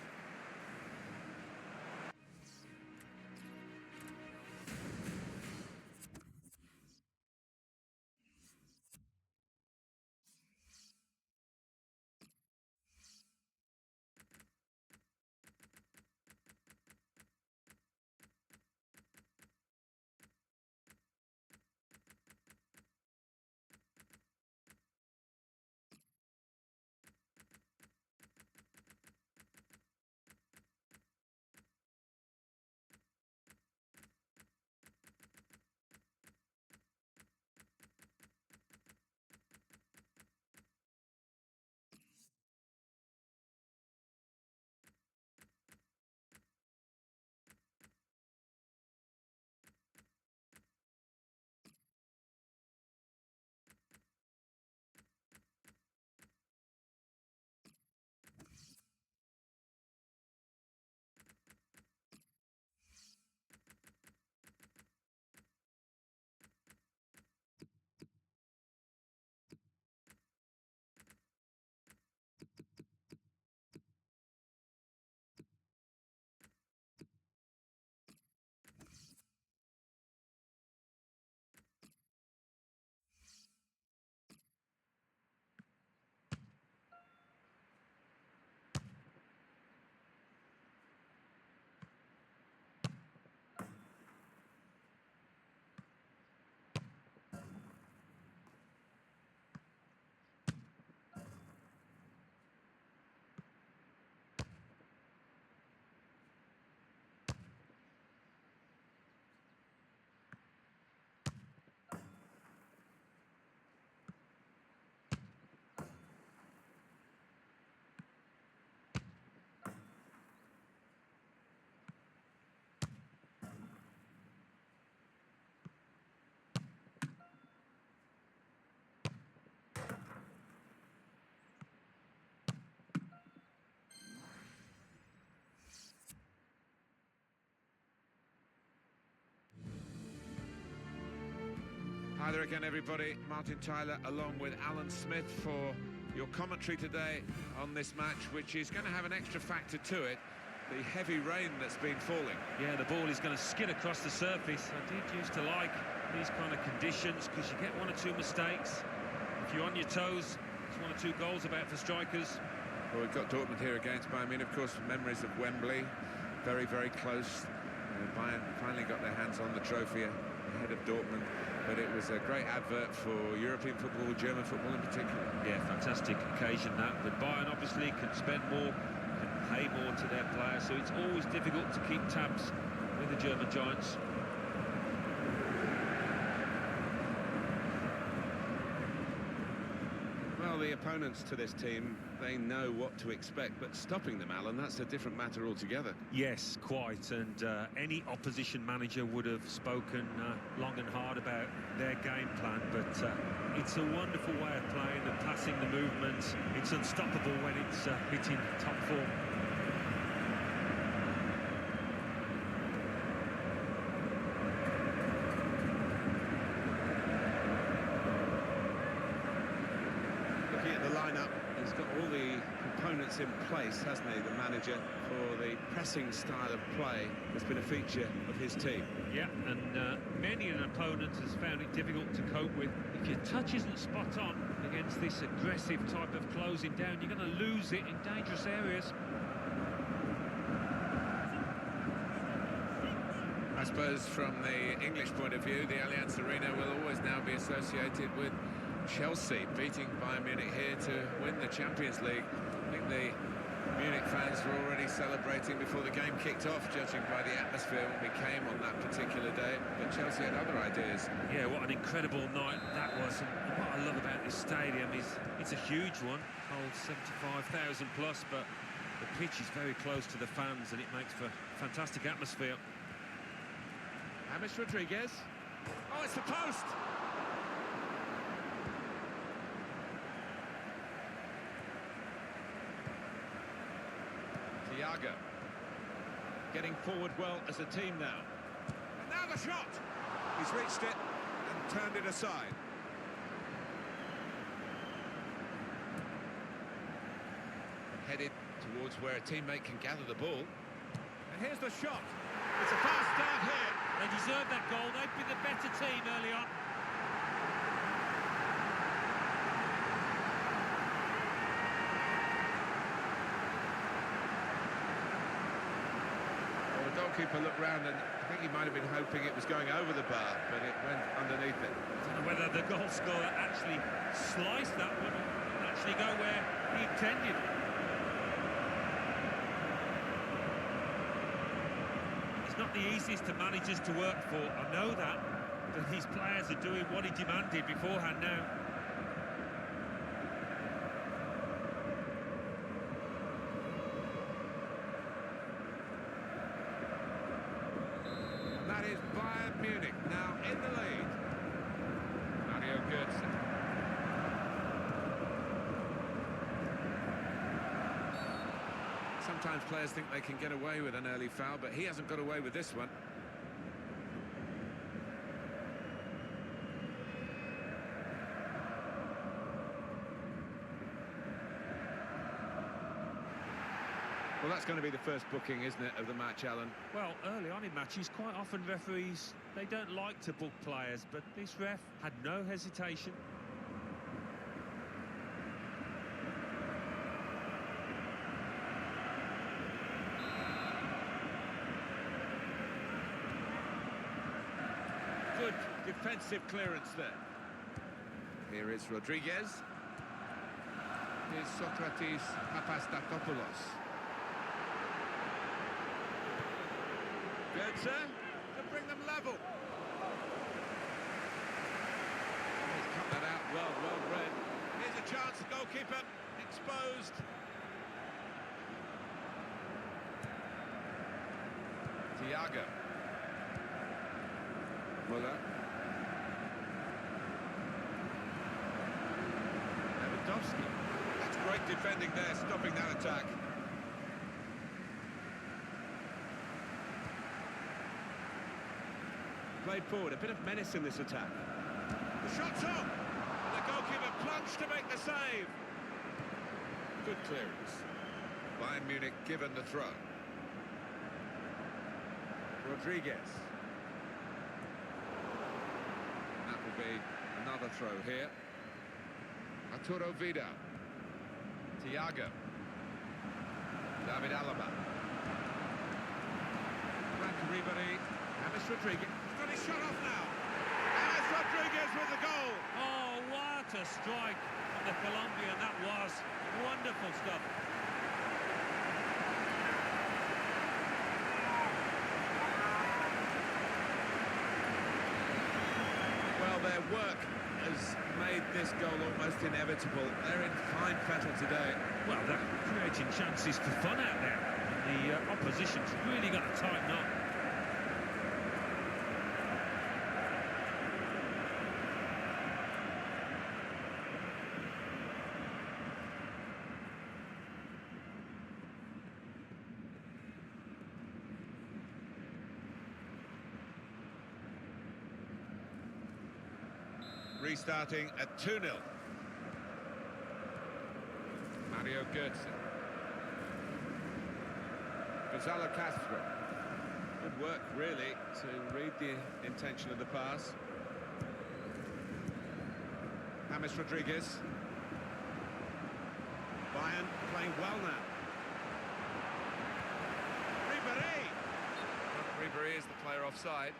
Hi there again, everybody. Martin Tyler along with Alan Smith for your commentary today on this match, which is going to have an extra factor to it. the heavy rain that's been falling. Yeah, the ball is going to skid across the surface. I did used to like these kind of conditions because you get one or two mistakes. If you're on your toes, there's one or two goals about for strikers. Well, we've got Dortmund here against Bayern Munich. Of course, memories of Wembley, very, very close. Bayern finally got their hands on the trophy ahead of Dortmund, but it was a great advert for European football, German football in particular. Yeah, fantastic occasion that. But Bayern obviously can spend more, can pay more to their players, so it's always difficult to keep tabs with the German giants. Well, the opponents to this team, they know what to expect, but stopping them, Alan, that's a different matter altogether. Yes, quite, and any opposition manager would have spoken long and hard about their game plan, but it's a wonderful way of playing and passing the movements. It's unstoppable when it's hitting top form. He's got all the components in place, hasn't he, the manager, for the pressing style of play that's been a feature of his team. Yeah, and many an opponent has found it difficult to cope with. If your touch isn't spot on against this aggressive type of closing down, you're going to lose it in dangerous areas. I suppose from the English point of view, the Allianz Arena will always now be associated with Chelsea beating Bayern Munich here to win the Champions League. I think the Munich fans were already celebrating before the game kicked off, judging by the atmosphere when we came on that particular day. But Chelsea had other ideas. Yeah, what an incredible night that was. And what I love about this stadium is it's a huge one, holds 75,000 plus, but the pitch is very close to the fans and it makes for fantastic atmosphere. James Rodriguez. Oh, it's the post! Thiago. Getting forward well as a team now. And now the shot! He's reached it and turned it aside. Headed towards where a teammate can gather the ball. And here's the shot. It's a fast start here. They deserved that goal. They've been the better team early on. Well, the goalkeeper looked round and I think he might have been hoping it was going over the bar, but it went underneath it. I don't know whether the goal scorer actually sliced that one or actually go where he intended. It's not the easiest of managers to work for, I know that, but these players are doing what he demanded beforehand now. And that is Bayern Munich now in the lead. Mario Götze. Sometimes players think they can get away with an early foul, but he hasn't got away with this one. Well, that's going to be the first booking, isn't it, of the match, Alan? Well, early on in matches, quite often referees, they don't like to book players, but this ref had no hesitation. Good defensive clearance there. Here is Rodriguez. Here's Sokratis Papastatopoulos. Götze to bring them level. He's cut that out well read. Here's a chance, the goalkeeper exposed. Thiago. Muller. Lewandowski. That's great defending there, stopping that attack. Played forward, a bit of menace in this attack. The shot's on! The goalkeeper plunged to make the save. Good clearance. Bayern Munich given the throw. Rodriguez. That will be another throw here. Arturo Vidal. Thiago. David Alaba. Frank Ribéry. James Rodriguez. He's got his shot off now. James Rodriguez with the goal. Oh, what a strike from the Colombian that was. Wonderful stuff. Well, their work has made this goal almost inevitable. They're in fine fettle today. Well, they're creating chances for fun out there. And the opposition's really got to tighten up. Restarting at 2-0. Mario Götze. Gonzalo Castro. Good work, really, to read the intention of the pass. James Rodriguez. Bayern playing well now. Ribéry. Ribéry is the player offside.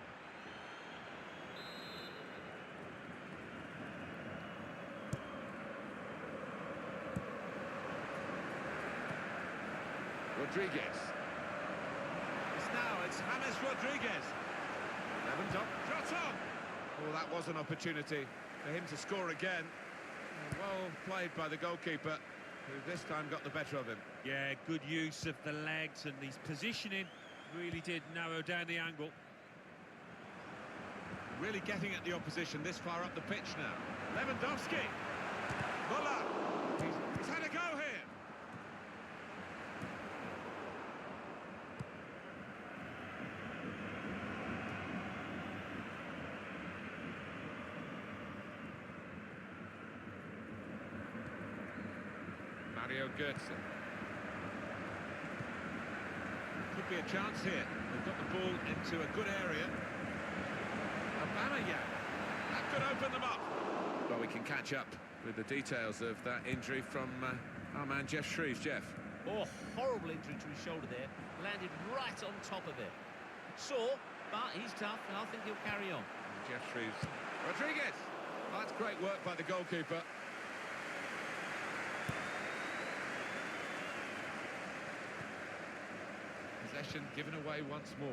Rodriguez. It's James Rodriguez. Lewandowski. Shot on. Oh, that was an opportunity for him to score again. Well played by the goalkeeper, who this time got the better of him. Yeah, good use of the legs, and his positioning really did narrow down the angle. Really getting at the opposition this far up the pitch now. Lewandowski. Muller. He's had a go here. Mario Götze. Could be a chance here. They've got the ball into a good area. Aubameyang. That could open them up. Well, we can catch up with the details of that injury from our man Geoff Shreeves. Geoff. Oh, horrible injury to his shoulder there. Landed right on top of it. Sore, but he's tough, and I think he'll carry on. Geoff Shreeves. Rodriguez. Well, that's great work by the goalkeeper. Possession given away once more.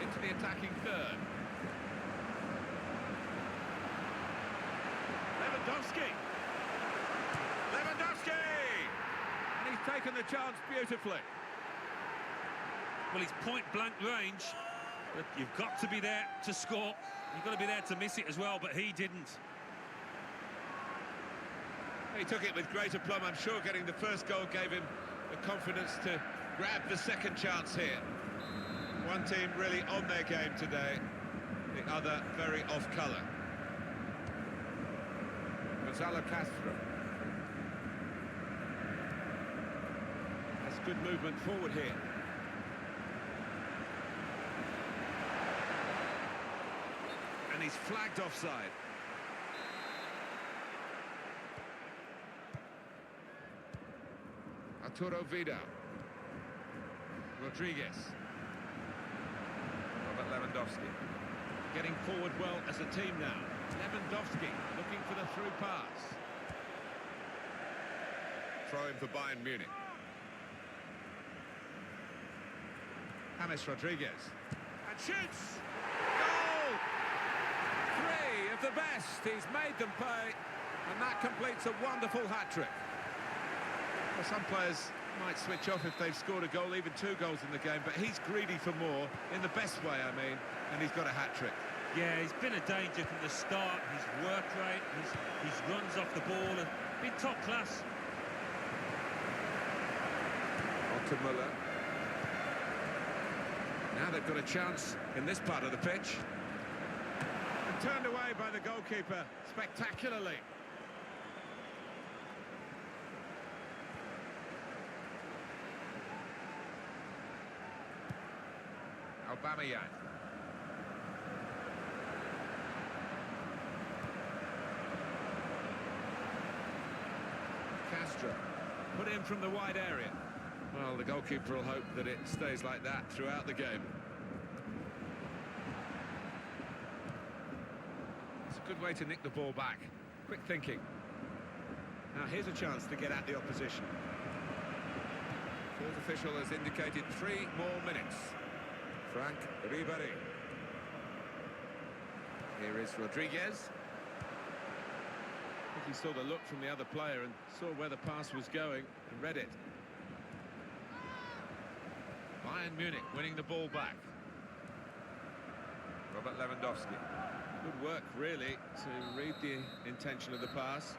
Into the attacking third. Lewandowski. And he's taken the chance beautifully. Well, it's point-blank range, but you've got to be there to score. You've got to be there to miss it as well, but he didn't. He took it with great aplomb. I'm sure getting the first goal gave him the confidence to grab the second chance here. One team really on their game today, the other very off-colour. Gonzalo Castro. That's good movement forward here. And he's flagged offside. Arturo Vidal. Rodriguez. Robert Lewandowski. Getting forward well as a team now. Lewandowski looking for the through pass. Throw in for Bayern Munich. James Rodriguez. And shoots! Three of the best. He's made them pay, and that completes a wonderful hat-trick. Well, some players might switch off if they've scored a goal, even 2 goals in the game, but he's greedy for more, in the best way, I mean, and he's got a hat-trick. Yeah, he's been a danger from the start. His work rate, his runs off the ball, and been top class. On to Muller. Now they've got a chance in this part of the pitch. Turned away by the goalkeeper spectacularly. Aubameyang. Castro. Put in from the wide area. Well, the goalkeeper will hope that it stays like that throughout the game. It's a good way to nick the ball back. Quick thinking. Now here's a chance to get at the opposition. Fourth official has indicated 3 more minutes. Frank Ribéry. Here is Rodriguez. I think he saw the look from the other player and saw where the pass was going and read it. Bayern Munich winning the ball back. Robert Lewandowski. Good work, really, to read the intention of the pass.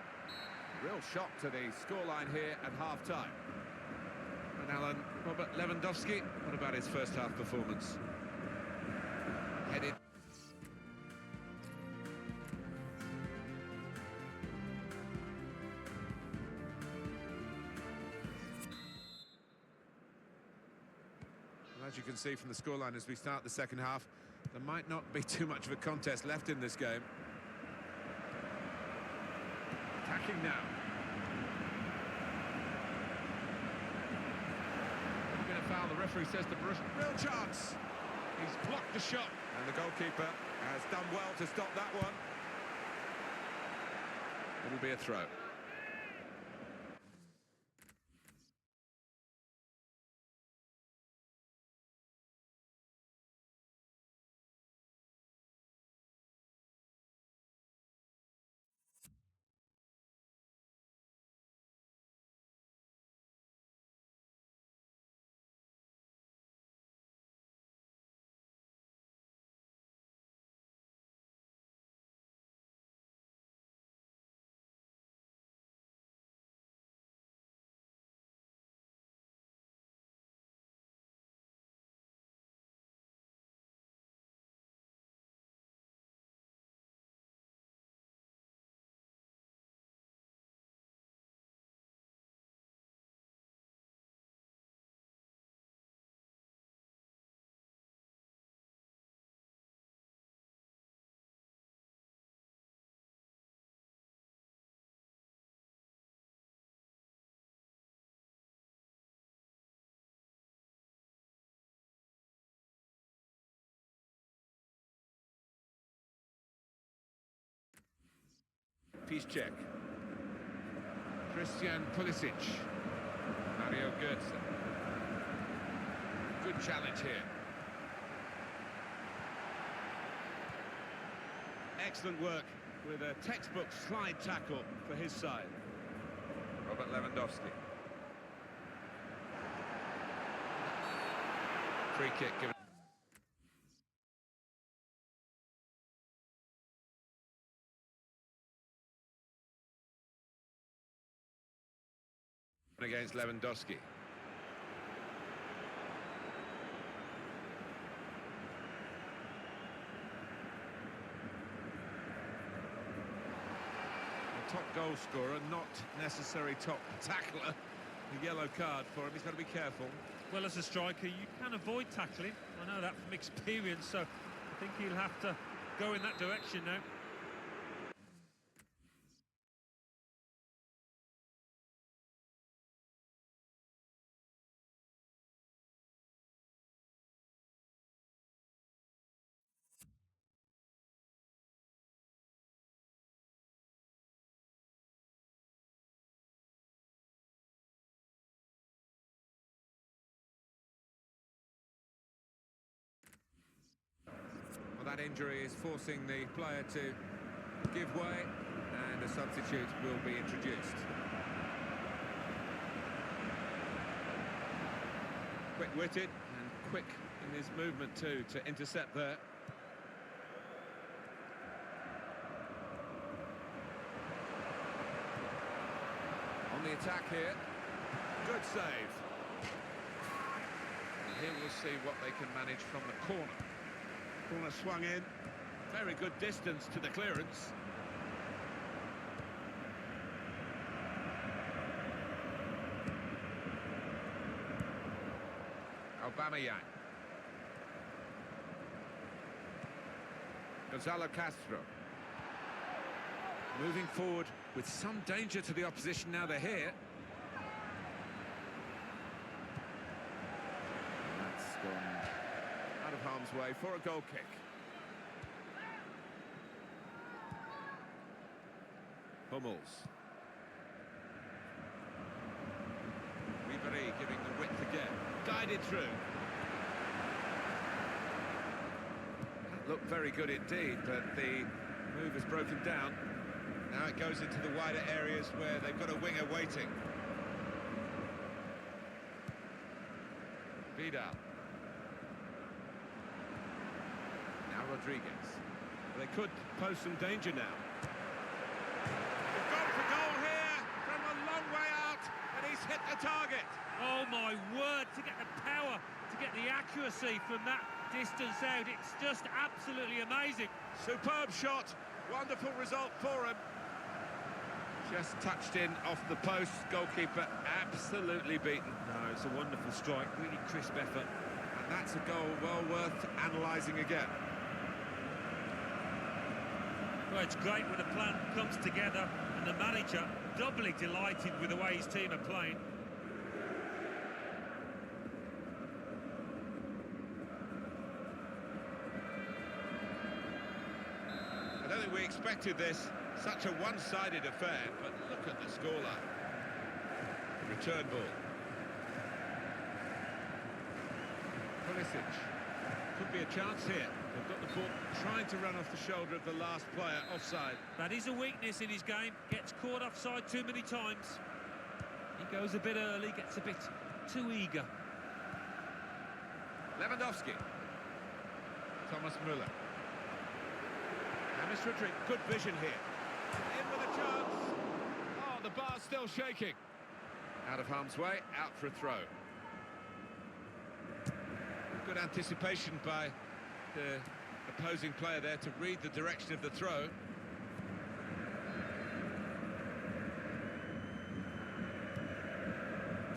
Real shock to the scoreline here at half-time. And Alan, Robert Lewandowski, what about his first half performance? Headed. Well, as you can see from the scoreline as we start the second half, there might not be too much of a contest left in this game. Attacking now. Going to foul, the referee says to Bruce. Real chance. He's blocked the shot. And the goalkeeper has done well to stop that one. It'll be a throw. Piszczek. Christian Pulisic. Mario Götze. Good challenge here. Excellent work with a textbook slide tackle for his side. Robert Lewandowski. Free kick given. Against Lewandowski. The top goal scorer, not necessary top tackler. The yellow card for him, he's got to be careful. Well, as a striker, you can avoid tackling. I know that from experience, so I think he'll have to go in that direction now. That injury is forcing the player to give way, and a substitute will be introduced. Quick-witted and quick in his movement too to intercept there. On the attack here. Good save. And here we'll see what they can manage from the corner. Corner swung in. Very good distance to the clearance. Aubameyang. Gonzalo Castro. Moving forward with some danger to the opposition now they're here. That's gone Out of harm's way for a goal kick. Hummels. Ribéry giving the width again. Guided through. looked very good indeed, but the move is broken down. Now it goes into the wider areas where they've got a winger waiting. Vidal. Now Rodriguez. They could pose some danger now. They've gone for goal here from a long way out, and he's hit the target. Oh my word, to get the power, to get the accuracy from that distance out, it's just absolutely amazing. Superb shot, wonderful result for him. Just touched in off the post, goalkeeper absolutely beaten. No, it's a wonderful strike, really crisp effort. And that's a goal well worth analysing again. Well, it's great when a plan comes together and the manager doubly delighted with the way his team are playing. I don't think we expected this, such a one-sided affair, but look at the scoreline. Return ball. Pulisic. Could be a chance here. They've got the ball trying to run off the shoulder of the last player, offside. That is a weakness in his game, gets caught offside too many times. He goes a bit early, gets a bit too eager. Lewandowski. Thomas Müller. James Rodriguez, good vision here. In with a chance. Oh, the bar's still shaking. Out of harm's way, out for a throw. Good anticipation by the opposing player there to read the direction of the throw.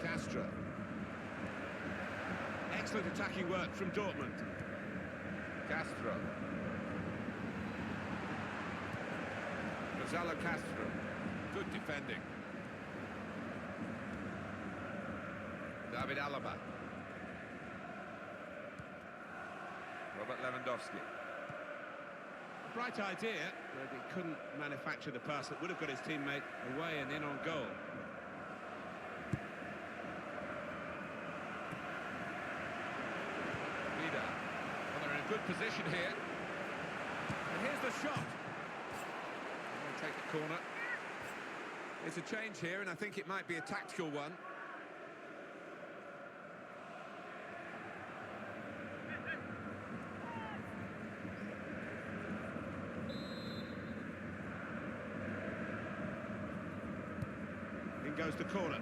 Castro. Excellent attacking work from Dortmund. Castro. Gonzalo Castro. Good defending. David Alaba. Robert Lewandowski. Bright idea, but he couldn't manufacture the pass that would have got his teammate away and in on goal. Vidal. Well, they're in a good position here. And here's the shot. They'll take the corner. It's a change here, and I think it might be a tactical one. In goes the corner.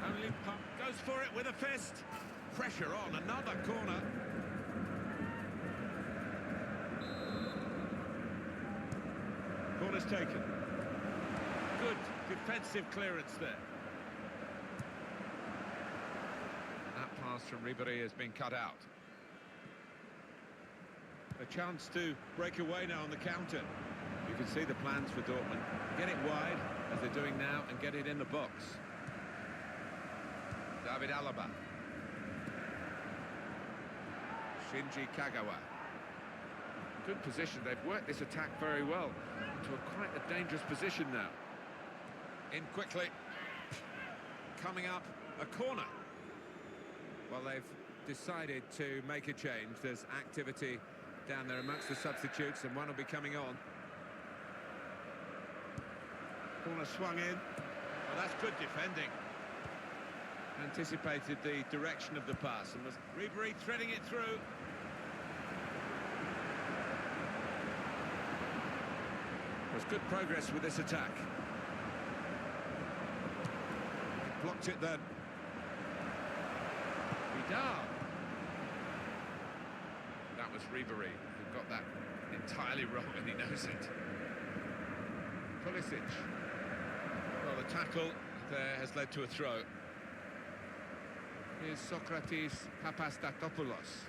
Only pump goes for it with a fist. Pressure on, another corner. Corner's taken. Good defensive clearance there. That pass from Ribéry has been cut out. A chance to break away now on the counter. You can see the plans for Dortmund. Get it wide, as they're doing now, and get it in the box. David Alaba. Shinji Kagawa. Good position. They've worked this attack very well into quite a dangerous position now. In quickly. Coming up, a corner. Well, they've decided to make a change. There's activity down there amongst the substitutes, and one will be coming on. Corner swung in. Well, that's good defending. Anticipated the direction of the pass and was Ribéry threading it through. There's good progress with this attack. Blocked it then. Vidal. That was Ribéry who got that entirely wrong, and he knows it. Pulisic. Well, the tackle there has led to a throw. Here's Socrates Papastatopoulos.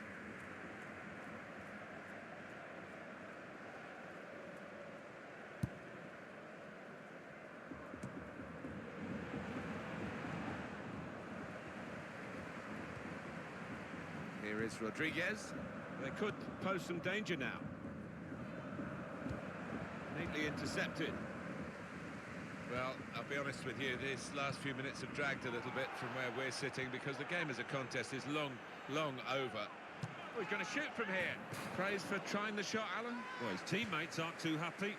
Here is Rodriguez. They could pose some danger now. Neatly intercepted. Well, I'll be honest with you, these last few minutes have dragged a little bit from where we're sitting because the game as a contest is long over. Oh, he's going to shoot from here. Praise for trying the shot, Alan. Well, his teammates aren't too happy.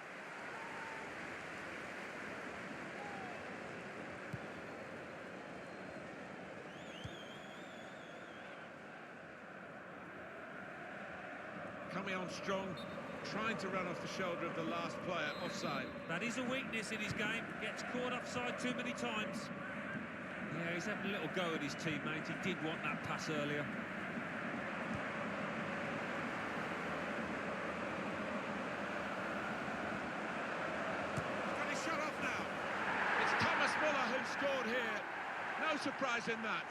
Coming on strong, trying to run off the shoulder of the last player, offside. That is a weakness in his game. Gets caught offside too many times. Yeah, he's having a little go at his teammate. He did want that pass earlier. Got his shot off now. It's Thomas Muller who scored here. No surprise in that.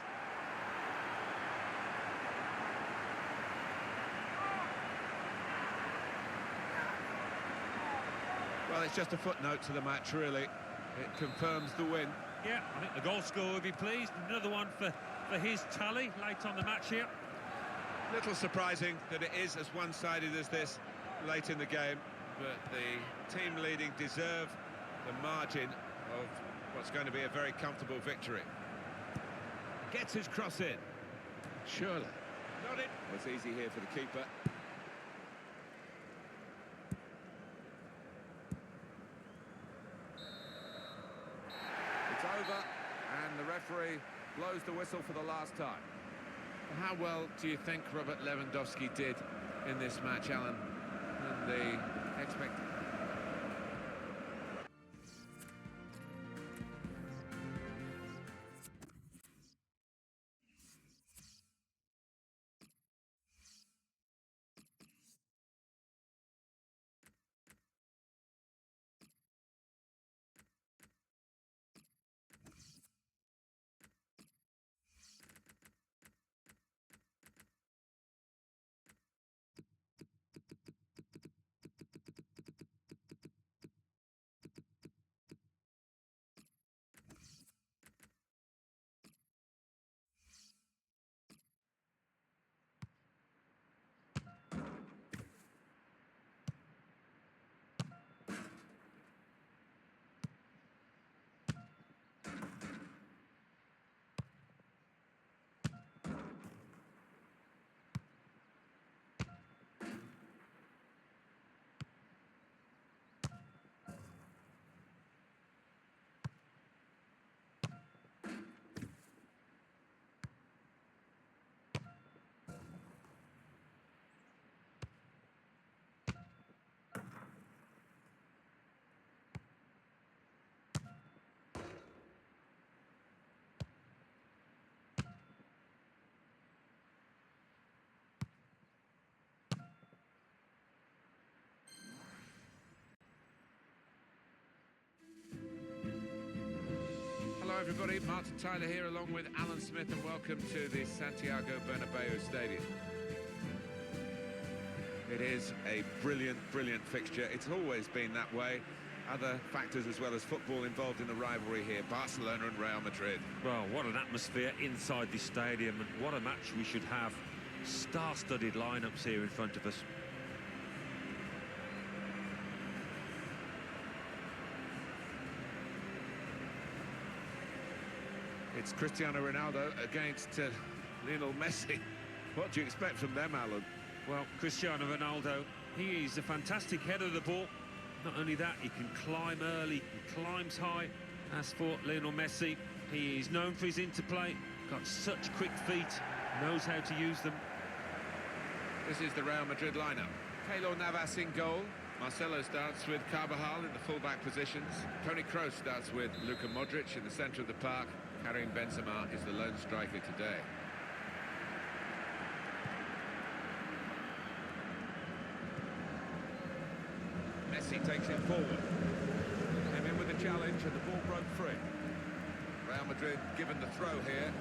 Well, it's just a footnote to the match, really. It confirms the win. Yeah, I think the goal scorer would be pleased. Another one for his tally late on the match here. Little surprising that it is as one-sided as this late in the game, but the team leading deserve the margin of what's going to be a very comfortable victory. Gets his cross in. Surely. Got it. Well, it's easy here for the keeper. It's over, and the referee blows the whistle for the last time. How well do you think Robert Lewandowski did in this match, Alan? And the expect. Hello everybody, Martin Tyler here along with Alan Smith, and welcome to the Santiago Bernabeu Stadium. It is a brilliant fixture. It's always been that way. Other factors as well as football involved in the rivalry here, Barcelona and Real Madrid. Well, what an atmosphere inside this stadium, and what a match we should have. Star-studded lineups here in front of us. It's Cristiano Ronaldo against Lionel Messi. What do you expect from them, Alan? Well, Cristiano Ronaldo, he is a fantastic header of the ball. Not only that, he can climb early, he climbs high. As for Lionel Messi, he is known for his interplay, got such quick feet, knows how to use them. This is the Real Madrid lineup. Keylor Navas in goal. Marcelo starts with Carvajal in the full-back positions. Toni Kroos starts with Luka Modric in the centre of the park. Karim Benzema is the lone striker today. Messi takes it forward. Came in with a challenge and the ball broke free. Real Madrid given the throw here.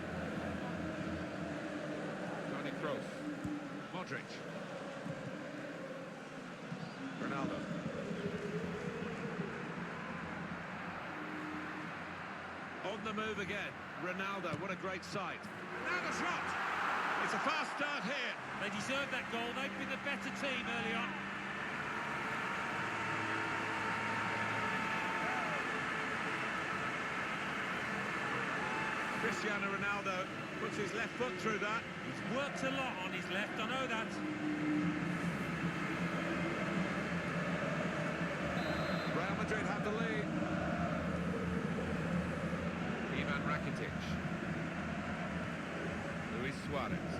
Toni Kroos. Modric. Ronaldo. On the move again. Ronaldo, what a great sight. Now the shot! It's a fast start here. They deserved that goal. They've been the better team early on. Cristiano Ronaldo puts his left foot through that. He's worked a lot on his left, I know that. Real Madrid have the lead. Ivan Rakitic. Luis Suarez.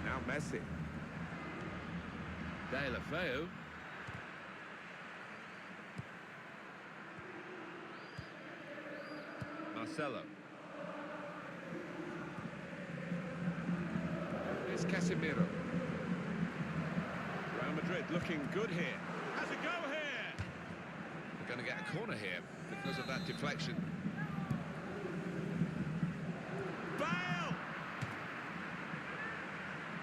Now Messi. Deulofeu. Marcelo. It's Casemiro. Real Madrid looking good here. Has a go here. We're going to get a corner here because of that deflection. Bale!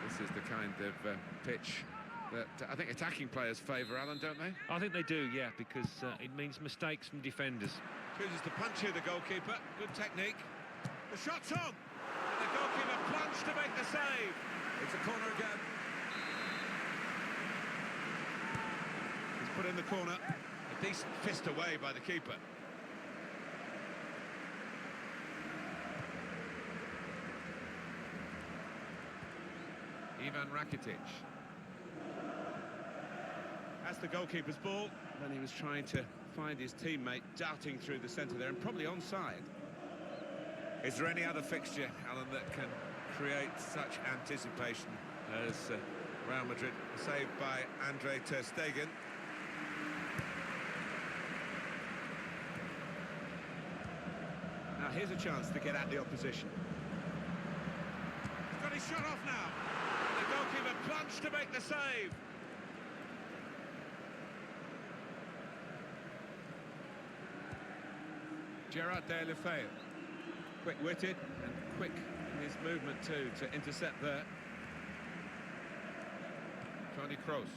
This is the kind of pitch that I think attacking players favour, Alan, don't they? I think they do, yeah, because it means mistakes from defenders. Chooses to punch here, the goalkeeper. Good technique. The shot's on. And the goalkeeper plunged to make the save. It's a corner again. He's put in the corner. A decent fist away by the keeper. Ivan Rakitic. That's the goalkeeper's ball. Then he was trying to find his teammate darting through the centre there and probably onside. Is there any other fixture, Alan, that can create such anticipation as Real Madrid? Saved by Andre Ter Stegen. Now here's a chance to get at the opposition. He's got his shot off now. And the goalkeeper plunged to make the save. Gerard Deulofeu. Quick-witted and quick in his movement too to intercept there. Toni Kroos.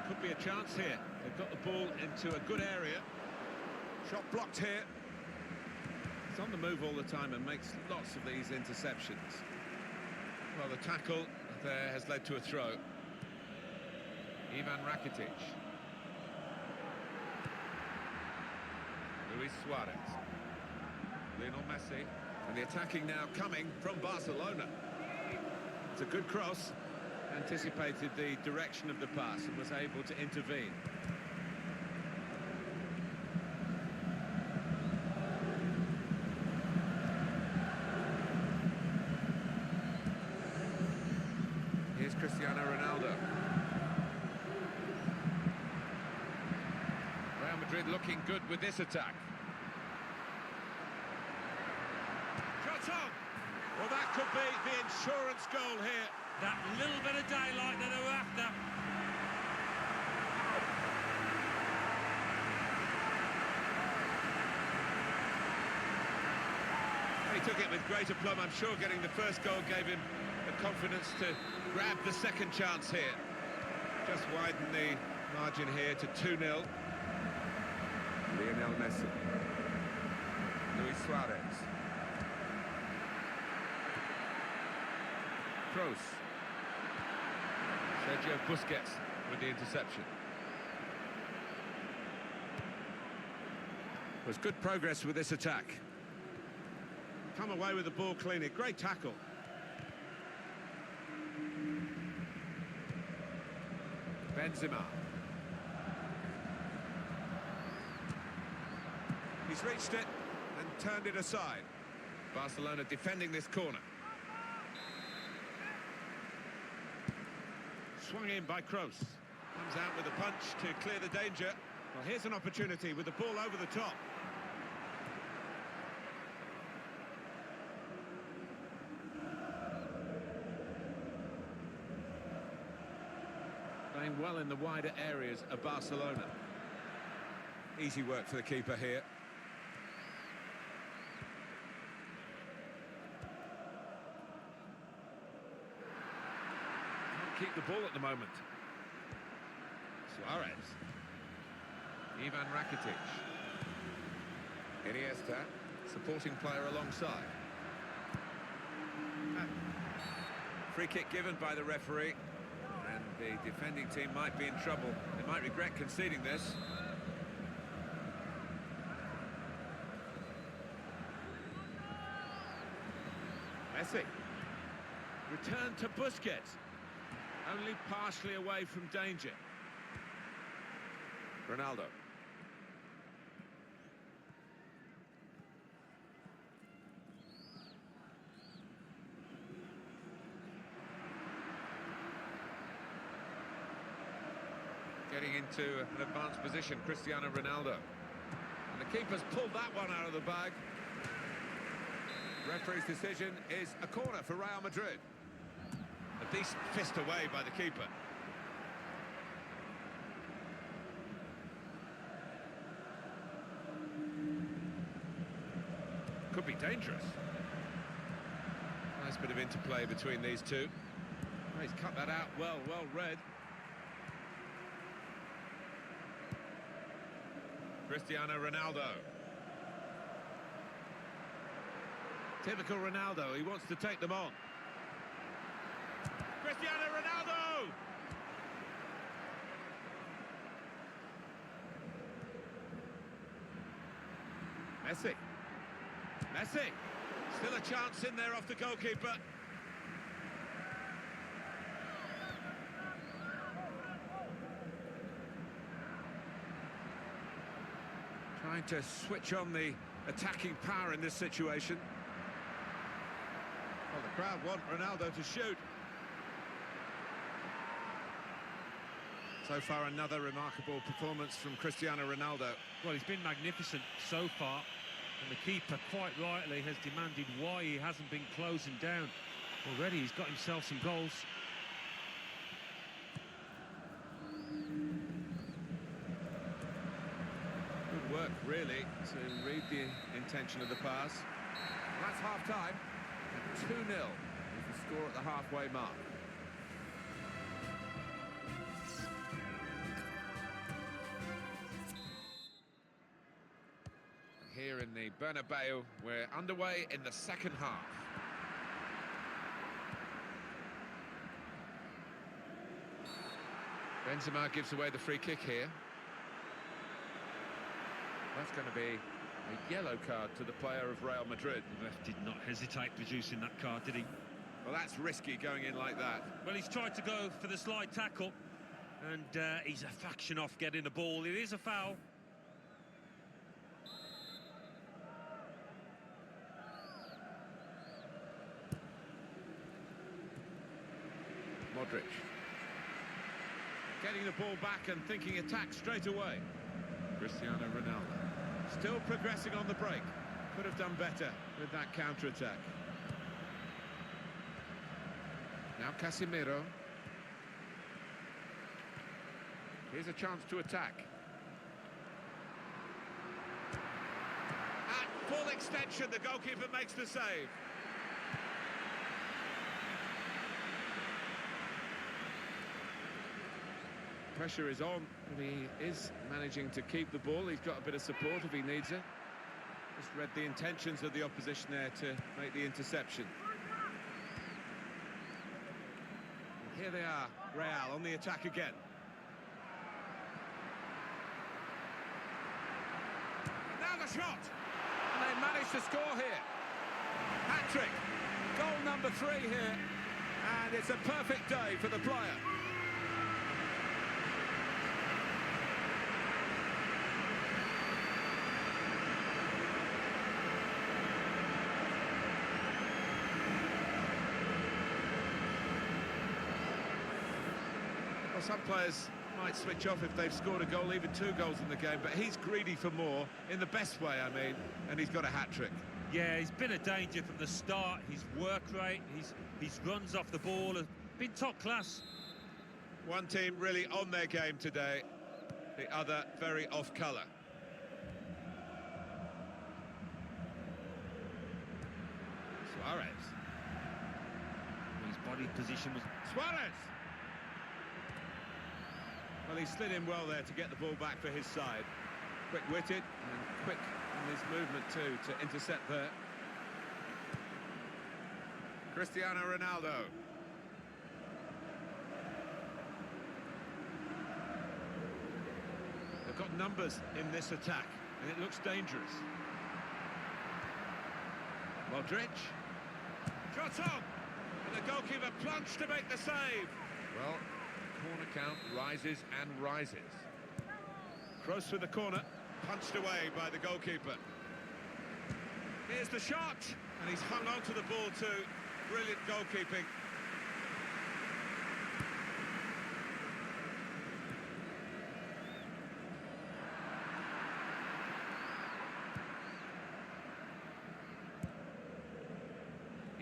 Could be a chance here. They've got the ball into a good area. Shot blocked here. He's on the move all the time and makes lots of these interceptions. Well, the tackle there has led to a throw. Ivan Rakitic. Luis Suarez. Lionel Messi. And the attacking now coming from Barcelona. It's a good cross. Anticipated the direction of the pass and was able to intervene. Here's Cristiano Ronaldo. Real Madrid looking good with this attack. Shots on! Well, that could be the insurance goal here. That little bit of daylight that they were after. He took it with great aplomb. I'm sure getting the first goal gave him the confidence to grab the second chance here. Just widen the margin here to 2-0. Lionel Messi. Luis Suarez. Kroos. Sergio Busquets with the interception. Was good progress with this attack. Come away with the ball cleanly. Great tackle. Benzema. He's reached it and turned it aside. Barcelona defending this corner. Swung in by Kroos. Comes out with a punch to clear the danger. Well, here's an opportunity with the ball over the top. well in the wider areas of Barcelona. Easy work for the keeper here. Can't keep the ball at the moment. Suarez. Ivan Rakitic. Iniesta, supporting player alongside. Free kick given by the referee. And the defending team might be in trouble. They might regret conceding this. Messi. Return to Busquets. Only partially away from danger. Ronaldo. Getting into an advanced position, Cristiano Ronaldo. And the keeper's pulled that one out of the bag. Referee's decision is a corner for Real Madrid. A decent fist away by the keeper. Could be dangerous. Nice bit of interplay between these two. Oh, he's cut that out well read. Cristiano Ronaldo. Typical Ronaldo, he wants to take them on. Cristiano Ronaldo! Messi. Messi. Still a chance in there off the goalkeeper. Trying to switch on the attacking power in this situation. Well, the crowd want Ronaldo to shoot. So far, another remarkable performance from Cristiano Ronaldo. Well, he's been magnificent so far, and the keeper, quite rightly, has demanded why he hasn't been closing down. Already, he's got himself some goals. Good work, really, to read the intention of the pass. That's half-time. 2-0 is the score at the halfway mark. Here in the Bernabeu, we're underway in the second half. Benzema gives away the free kick here. That's going to be a yellow card to the player of Real Madrid. The ref did not hesitate producing that card, did he? Well, that's risky going in like that. Well, he's tried to go for the slide tackle, and he's a fraction off getting the ball. It is a foul. Modric. Getting the ball back and thinking attack straight away. Cristiano Ronaldo. Still progressing on the break. Could have done better with that counter-attack. Now Casemiro. Here's a chance to attack. At full extension, the goalkeeper makes the save. Pressure is on, but he is managing to keep the ball. He's got a bit of support if he needs it. Just read the intentions of the opposition there to make the interception. And here they are, Real on the attack again. Now the shot! And they managed to score here. Hat-trick. Goal number 3 here. And it's a perfect day for the player. Some players might switch off if they've scored a goal, even 2 goals in the game, but he's greedy for more, in the best way, I mean, and he's got a hat-trick. Yeah, he's been a danger from the start. His work rate, his runs off the ball have been top class. One team really on their game today, the other very off colour. Suarez. His body position was... Suarez! Well, he slid in well there to get the ball back for his side. Quick-witted and quick in his movement too to intercept there. Cristiano Ronaldo. They've got numbers in this attack, and it looks dangerous. Modric. Shot on! And the goalkeeper plunged to make the save. Well, corner count rises and rises. Kroos with the corner, punched away by the goalkeeper. Here's the shot, and he's hung on to the ball too. Brilliant goalkeeping.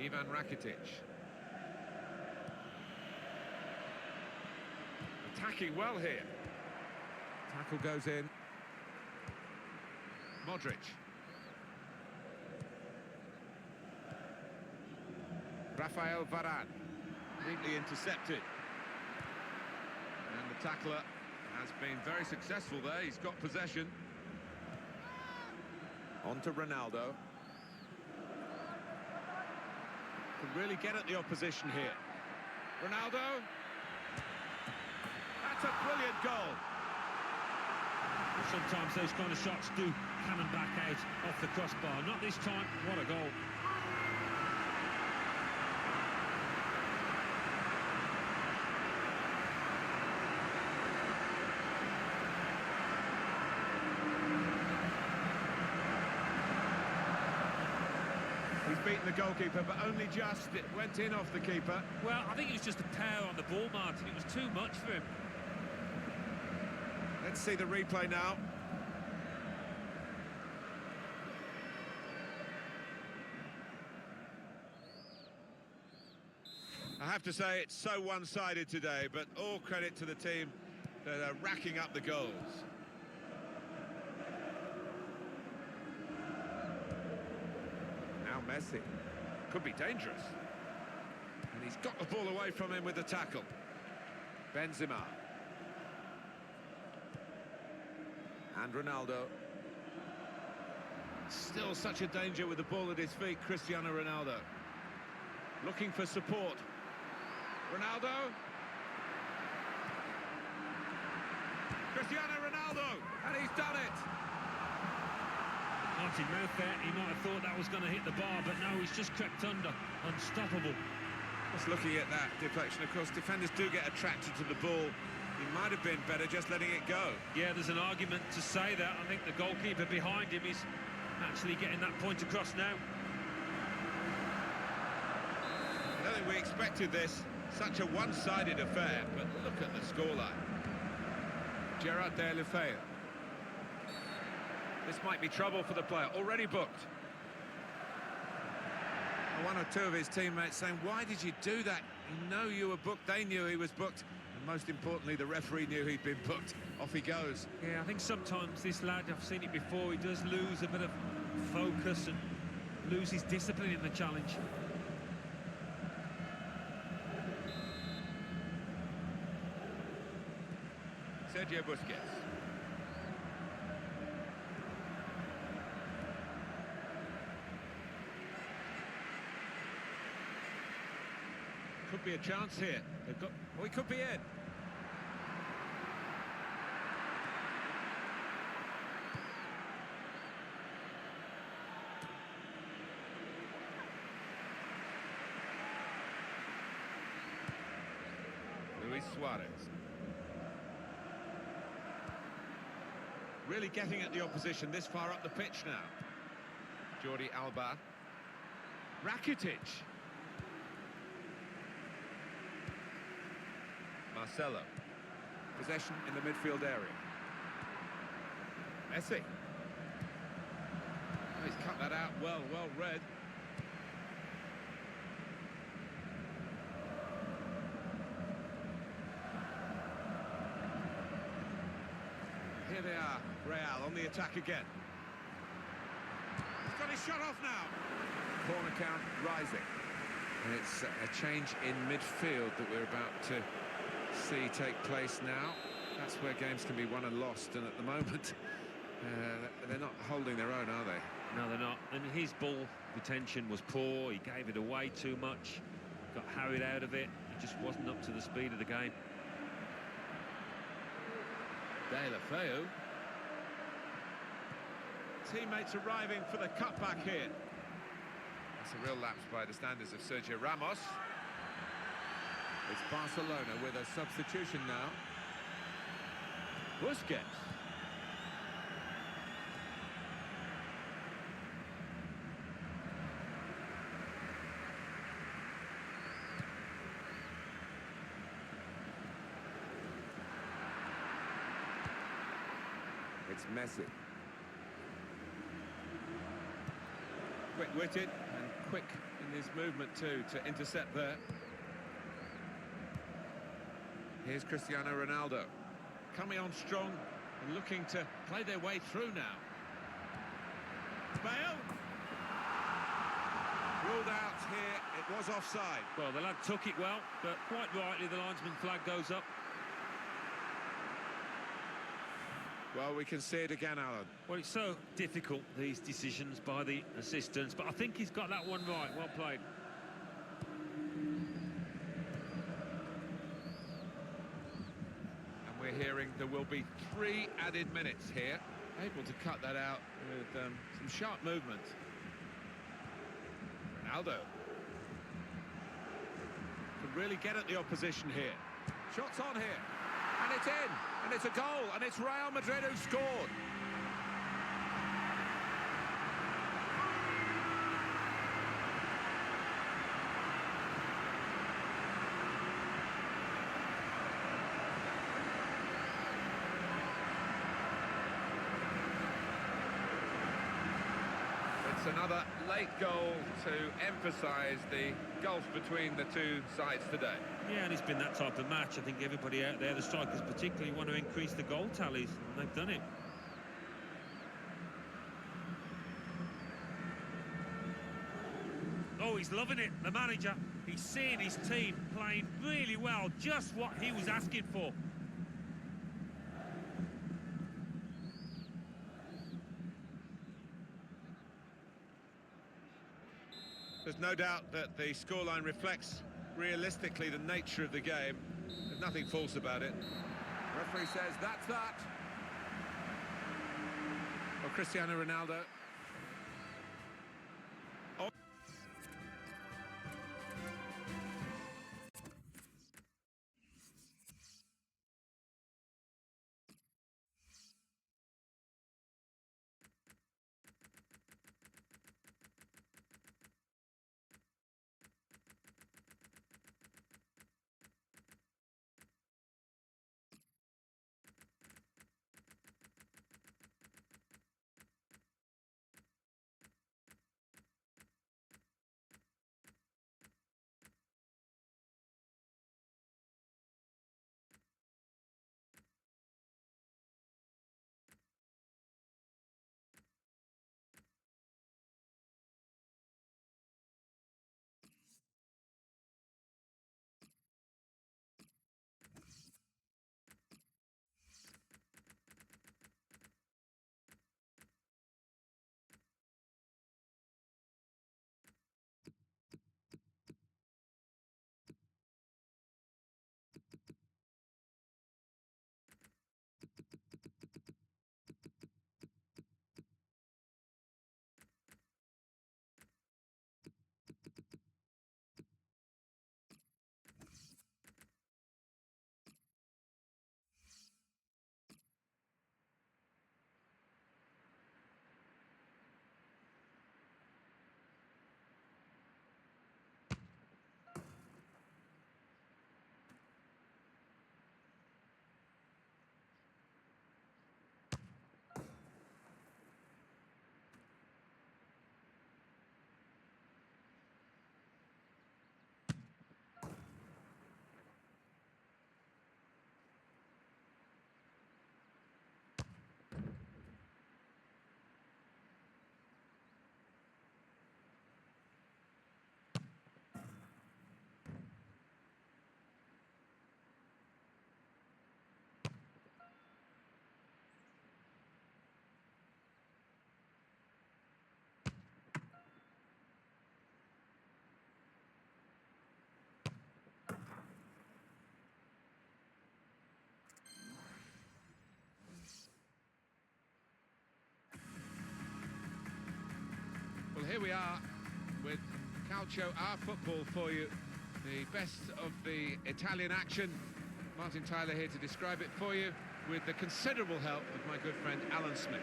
Ivan Rakitic. Attacking well here. Tackle goes in. Modric. Rafael Varane. Neatly intercepted. And the tackler has been very successful there. He's got possession. On to Ronaldo. Can really get at the opposition here. Ronaldo. That's a brilliant goal. Sometimes those kind of shots do cannon back out off the crossbar. Not this time. What a goal. He's beaten the goalkeeper, but only just. It went in off the keeper. Well, I think it was just a power on the ball, Martin. It was too much for him. Let's see the replay now. I have to say it's so one-sided today, but all credit to the team that are racking up the goals. Now Messi. Could be dangerous. And he's got the ball away from him with the tackle. Benzema. And Ronaldo. Still such a danger with the ball at his feet, Cristiano Ronaldo. Looking for support. Ronaldo. Cristiano Ronaldo. And he's done it. Martin mouth there. He might have thought that was going to hit the bar, but no, he's just crept under. Unstoppable. Just looking at that deflection, of course, defenders do get attracted to the ball. He might have been better just letting it go. Yeah, there's an argument to say that. I think the goalkeeper behind him is actually getting that point across now. I don't think we expected this. Such a one-sided affair, but look at the scoreline. Gerard Deulofeu. This might be trouble for the player, already booked. One or two of his teammates saying, why did you do that? You know you were booked, they knew he was booked. And most importantly, the referee knew he'd been booked. Off he goes. Yeah, I think sometimes this lad, I've seen it before, he does lose a bit of focus and lose his discipline in the challenge. Sergio Busquets. Could be a chance here. They've got... Oh, he could be in. Luis Suarez. Really getting at the opposition this far up the pitch now. Jordi Alba. Rakitic. Marcelo. Possession in the midfield area. Messi. Oh, he's cut that out well read. Here they are, Real on the attack again. He's got his shot off now. Corner count rising. And it's a change in midfield that we're about to see take place now. That's where games can be won and lost, and at the moment they're not holding their own, are they? No, they're not. And his ball retention was poor. He gave it away too much, got harried out of it. He just wasn't up to the speed of the game. Deulofeu. Teammates arriving for the cutback here. That's a real lapse by the standards of Sergio Ramos. It's Barcelona with a substitution now. Busquets. It's Messi. Quick-witted and quick in his movement too to intercept there. Here's Cristiano Ronaldo. Coming on strong and looking to play their way through now. Bale. Ruled out here, it was offside. Well, the lad took it well, but quite rightly the linesman flag goes up. Well, we can see it again, Alan. Well, it's so difficult, these decisions by the assistants, but I think he's got that one right. Well played. And we're hearing there will be 3 added minutes here. Able to cut that out with some sharp movement. Ronaldo. Can really get at the opposition here. Shots on here. And it's in, and it's a goal, and it's Real Madrid who scored. It's another late goal to emphasise the gulf between the two sides today. Yeah, and it's been that type of match. I think everybody out there, the strikers particularly, want to increase the goal tallies, and they've done it. Oh, he's loving it, the manager. He's seeing his team playing really well, just what he was asking for. There's no doubt that the scoreline reflects realistically the nature of the game. There's nothing false about it. Referee says that's that. Well, Cristiano Ronaldo here we are with Calcio Our Football for you. The best of the Italian action. Martin Tyler here to describe it for you with the considerable help of my good friend Alan Smith.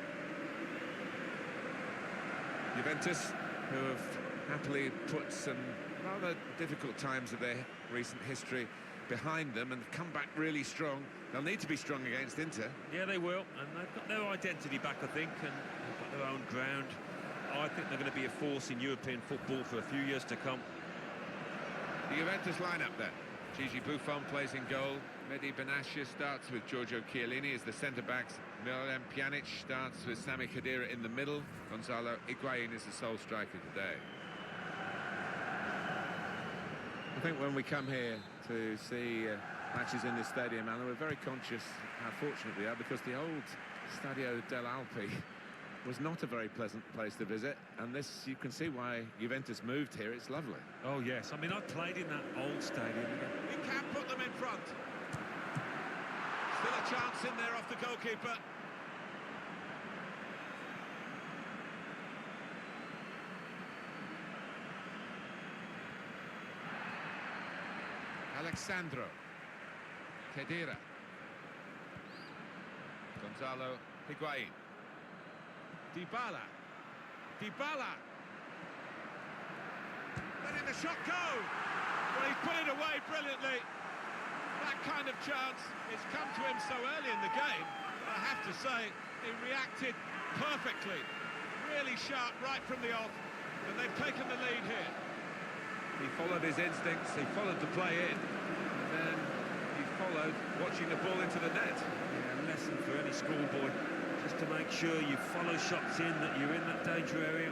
Juventus, who have happily put some rather difficult times of their recent history behind them and come back really strong. They'll need to be strong against Inter. Yeah, they will, and they've got their identity back, I think, and they've got their own ground. I think they're going to be a force in European football for a few years to come. The Juventus lineup then. Gigi Buffon plays in goal. Mehdi Benatia starts with Giorgio Chiellini as the centre-backs. Miralem Pjanic starts with Sami Khedira in the middle. Gonzalo Higuain is the sole striker today. I think when we come here to see matches in this stadium, Alan, we're very conscious how fortunate we are, because the old Stadio del Alpi was not a very pleasant place to visit, and this, you can see why Juventus moved here. It's lovely. Oh, yes. I mean, I played in that old stadium. He can put them in front. Still a chance in there off the goalkeeper. Alexandro Khedira. Gonzalo Higuain. Dybala. Dybala. Letting the shot go. Well, he's put it away brilliantly. That kind of chance has come to him so early in the game. But I have to say, he reacted perfectly. Really sharp right from the off. And they've taken the lead here. He followed his instincts, he followed the play in, and then he followed watching the ball into the net. Yeah, a lesson for any schoolboy, just to make sure you follow shots in, that you're in that danger area.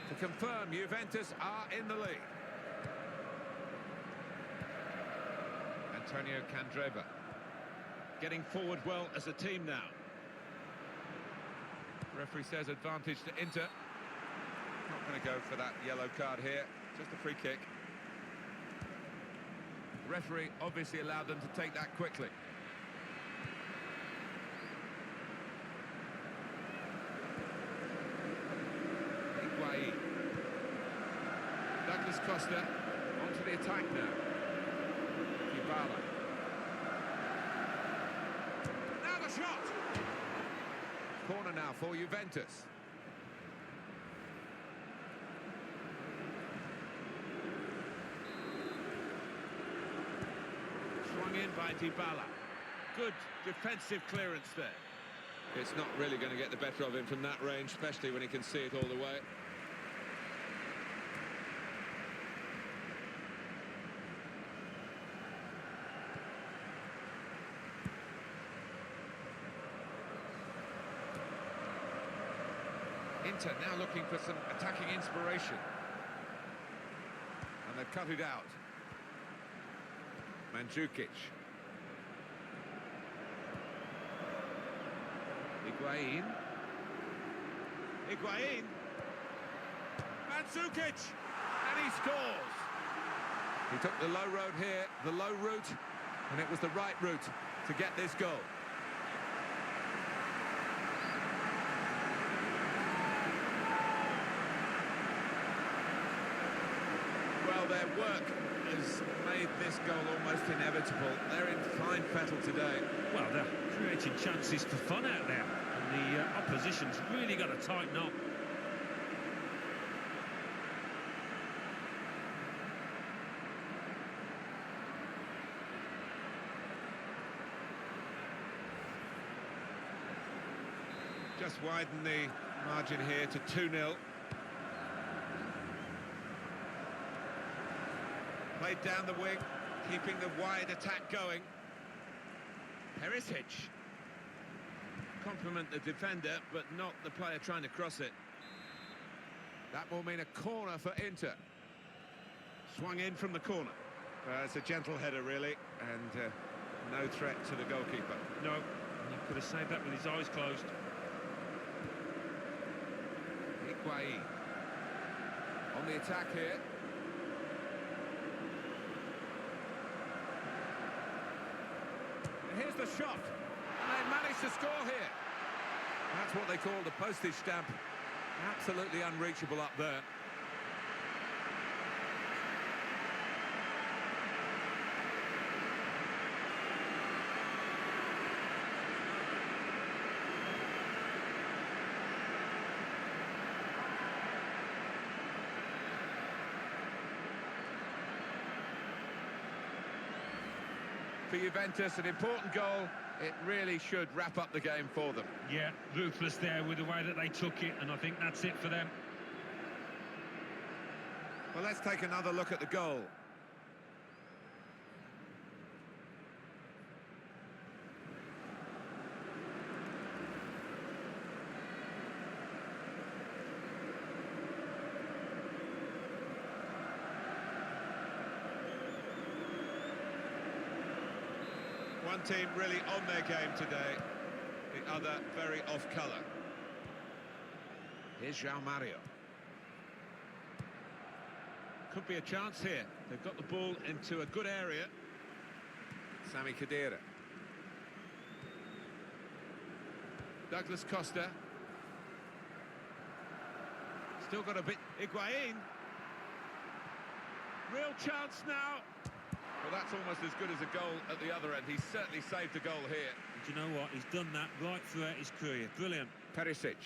To confirm, Juventus are in the lead. Antonio Candreva. Getting forward well as a team now. Referee says advantage to Inter. Not going to go for that yellow card here, just a free kick. The referee obviously allowed them to take that quickly. Higuain. Douglas Costa onto the attack now. Dybala. Now the shot! Corner now for Juventus. Swung in by Dybala. Good defensive clearance there. It's not really going to get the better of him from that range, especially when he can see it all the way. Inter now looking for some attacking inspiration. And they've cut it out. Mandzukic. Higuain. Higuain. Mandzukic! And he scores! He took the low road here, the low route, and it was the right route to get this goal. Well, their work has made this goal almost inevitable. They're in fine fettle today. Well, they're creating chances for fun out there, and the opposition's really got to tighten up. Just widen the margin here to 2-0. Played down the wing, keeping the wide attack going. Perisic. Compliment the defender, but not the player trying to cross it. That will mean a corner for Inter. Swung in from the corner. It's a gentle header, really, and no threat to the goalkeeper. No, he could have saved that with his eyes closed. Higuain. On the attack here. And here's the shot. And they've managed to score here. That's what they call the postage stamp. Absolutely unreachable up there. For Juventus, an important goal. It really should wrap up the game for them. Yeah, ruthless there with the way that they took it, and I think that's it for them. Well, let's take another look at the goal. One team really on their game today, the other very off colour. Here's João Mario. Could be a chance here. They've got the ball into a good area. Sami Khedira. Douglas Costa. Still got a bit. Higuain. Real chance now. Well, that's almost as good as a goal at the other end. He's certainly saved a goal here. Do you know what? He's done that right throughout his career. Brilliant. Perisic.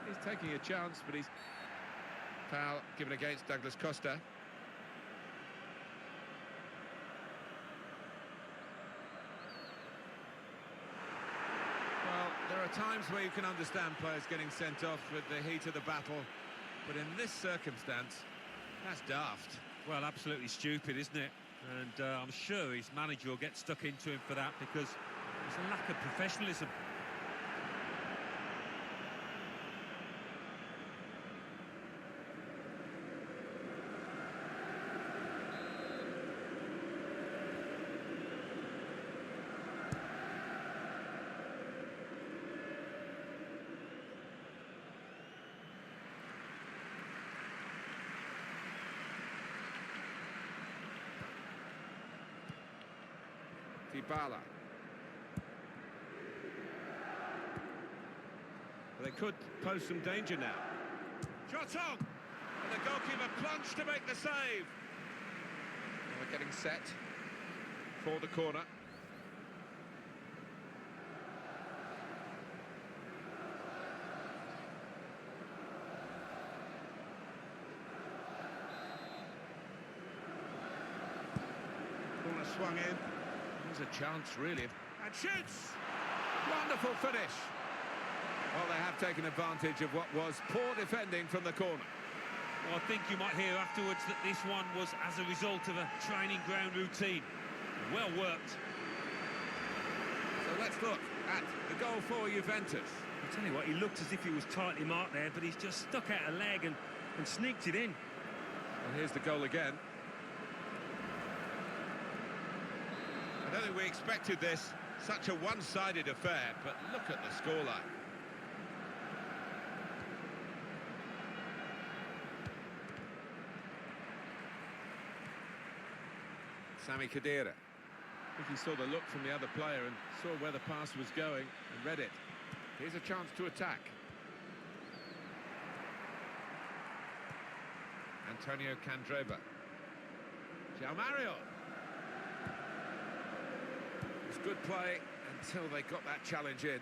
He's taking a chance, but he's... Foul given against Douglas Costa. Well, there are times where you can understand players getting sent off with the heat of the battle, but in this circumstance, that's daft. Well, absolutely stupid, isn't it? And I'm sure his manager will get stuck into him for that because there's a lack of professionalism. Dybala. They could pose some danger now. Shot on! And the goalkeeper plunged to make the save. They're getting set for the corner. Corner swung in. There's a chance, really. And shoots! Wonderful finish. Well, they have taken advantage of what was poor defending from the corner. Well, I think you might hear afterwards that this one was as a result of a training ground routine. Well worked. So let's look at the goal for Juventus. I tell you what, he looked as if he was tightly marked there, but he's just stuck out a leg and sneaked it in. And here's the goal again. I don't think we expected this, such a one-sided affair, but look at the scoreline. Sami Khedira. I think he saw the look from the other player and saw where the pass was going and read it. Here's a chance to attack. Antonio Candreva. João Mario. It's good play until they got that challenge in.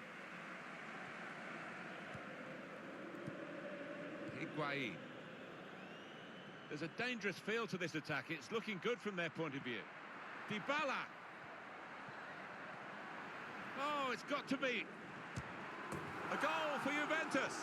Higuain. There's a dangerous feel to this attack. It's looking good from their point of view. Dybala. Oh, it's got to be a goal for Juventus.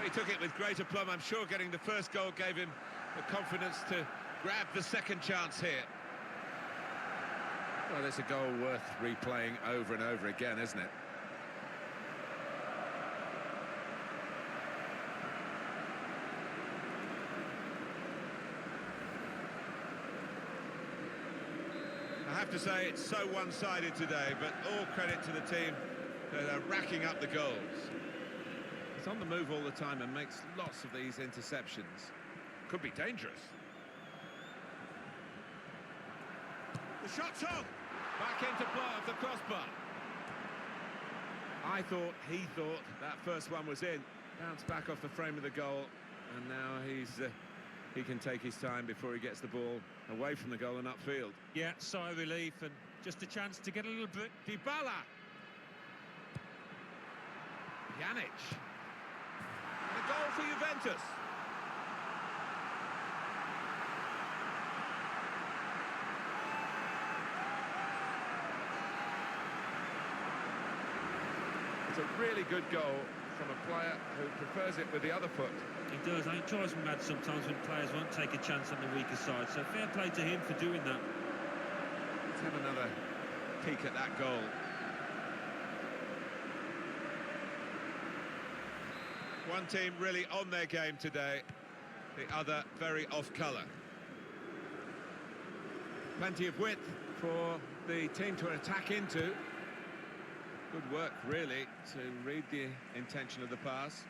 He took it with great aplomb. I'm sure getting the first goal gave him the confidence to grab the second chance here. Well, it's a goal worth replaying over and over again, isn't it? I have to say it's so one-sided today, but all credit to the team that are racking up the goals. He's on the move all the time and makes lots of these interceptions. Could be dangerous. The shot's on! Back into play of the crossbar. I thought he thought that first one was in. Bounced back off the frame of the goal, and now he can take his time before he gets the ball away from the goal and upfield. Yeah, sigh of relief and just a chance to get a little bit. Dybala. Pjanic. And a goal for Juventus. It's a really good goal from a player who prefers it with the other foot. He does. It drives me mad sometimes when players won't take a chance on the weaker side. So fair play to him for doing that. Let's have another peek at that goal. One team really on their game today, the other very off colour. Plenty of width for the team to attack into. Good work, really, to read the intention of the pass.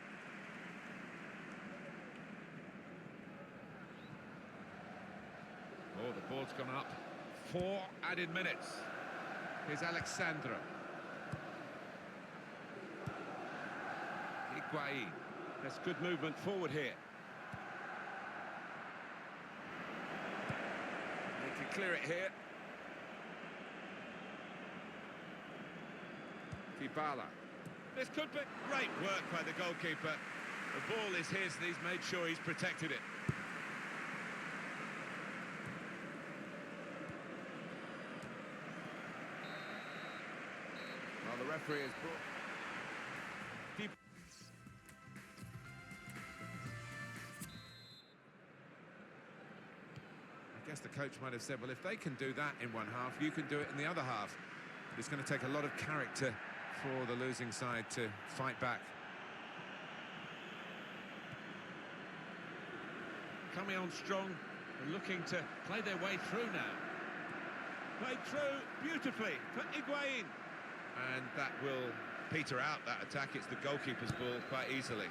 Oh, the board's gone up. 4 added minutes. Here's Alexandro. Higuain. There's good movement forward here. They can clear it here. Dybala. This could be great work by the goalkeeper. The ball is his and he's made sure he's protected it. Well, the referee has brought... I guess the coach might have said, well, if they can do that in one half, you can do it in the other half. But it's going to take a lot of character for the losing side to fight back. Coming on strong and looking to play their way through now. Played through beautifully for Higuain. And that will peter out that attack. It's the goalkeeper's ball quite easily.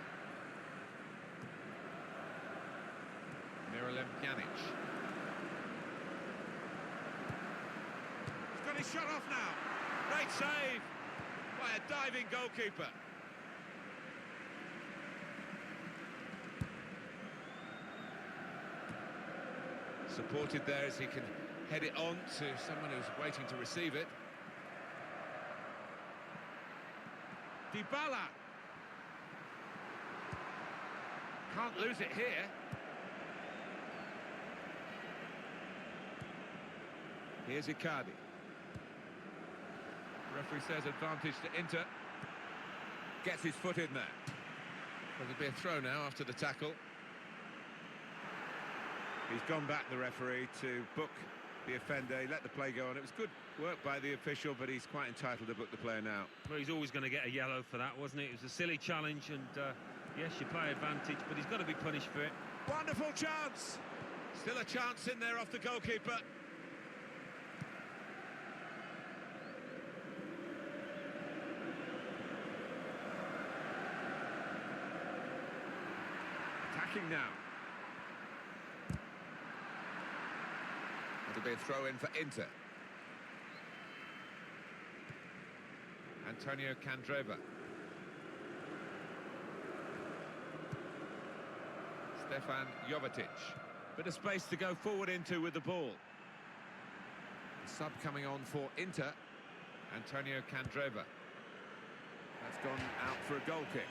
Miralem Pjanic. He's got his shot off now. Great save by a diving goalkeeper. Supported there as he can head it on to someone who's waiting to receive it. Dybala. Can't lose it here. Here's Icardi. Referee says advantage to Inter. Gets his foot in there. Well, there'll be a throw now after the tackle. He's gone back, the referee, to book the offender. He let the play go on. It was good work by the official, but he's quite entitled to book the player now. Well, he's always going to get a yellow for that, wasn't it? It was a silly challenge, and yes, you play advantage, but he's got to be punished for it. Wonderful chance! Still a chance in there off the goalkeeper. Attacking now. It'll be a throw-in for Inter. Antonio Candreva. Stefan Jovetic. Bit of space to go forward into with the ball. A sub coming on for Inter. Antonio Candreva. That's gone out for a goal kick.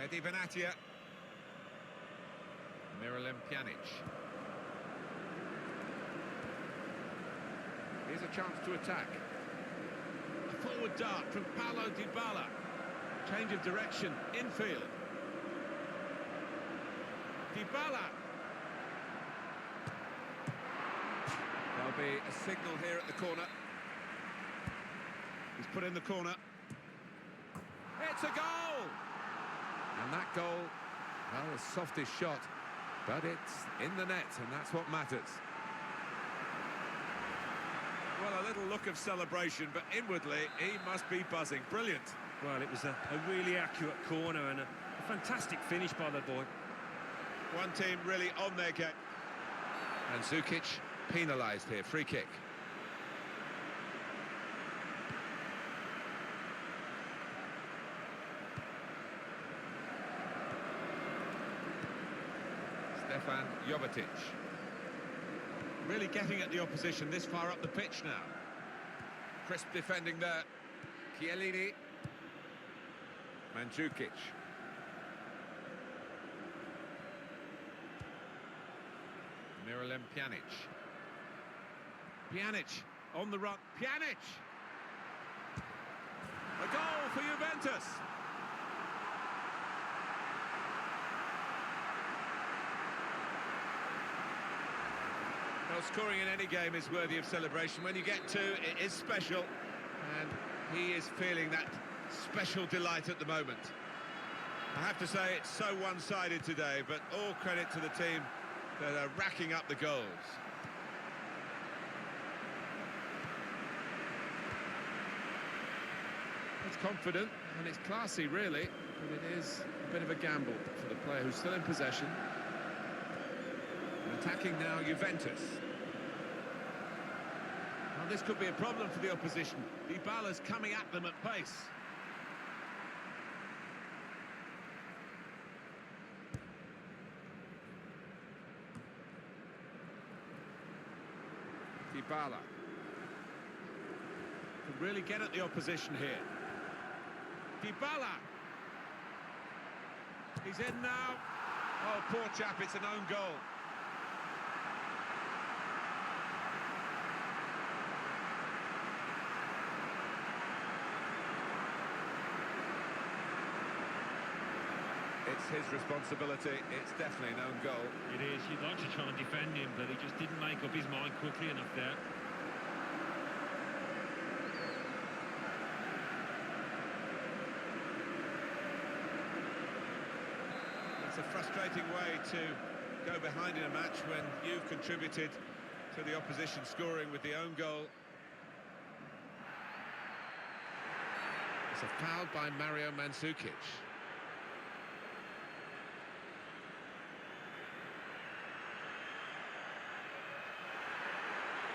Mehdi Benatia. Miralem Pjanic. Here's a chance to attack. A forward dart from Paulo Dybala. Change of direction, infield. Dybala. There'll be a signal here at the corner. He's put in the corner. It's a goal! And that goal, well, the softest shot But it's in the net, and that's what matters. Well, a little look of celebration, but inwardly he must be buzzing. Brilliant. Well, it was a really accurate corner and a fantastic finish by the boy. One team really on their game. And Mandzukic penalised here, free kick. Stefan Jovetic. Really getting at the opposition this far up the pitch now. Crisp defending there. Chiellini. Mandzukic. Miralem Pjanic. Pjanic on the run. Pjanic! A goal for Juventus. Well, scoring in any game is worthy of celebration. When you get two, it is special. And he is feeling that special delight at the moment. I have to say, it's so one-sided today, but all credit to the team that are racking up the goals. It's confident and it's classy, really, but it is a bit of a gamble for the player who's still in possession. And attacking now, Juventus. Well, this could be a problem for the opposition. Dybala's coming at them at pace. Dybala. Could really get at the opposition here. Dybala. He's in now. Oh, poor chap, it's an own goal. It's his responsibility. It's definitely an own goal. It is. You'd like to try and defend him, but he just didn't make up his mind quickly enough there. It's a frustrating way to go behind in a match when you've contributed to the opposition scoring with the own goal. It's a foul by Mario Mandzukic.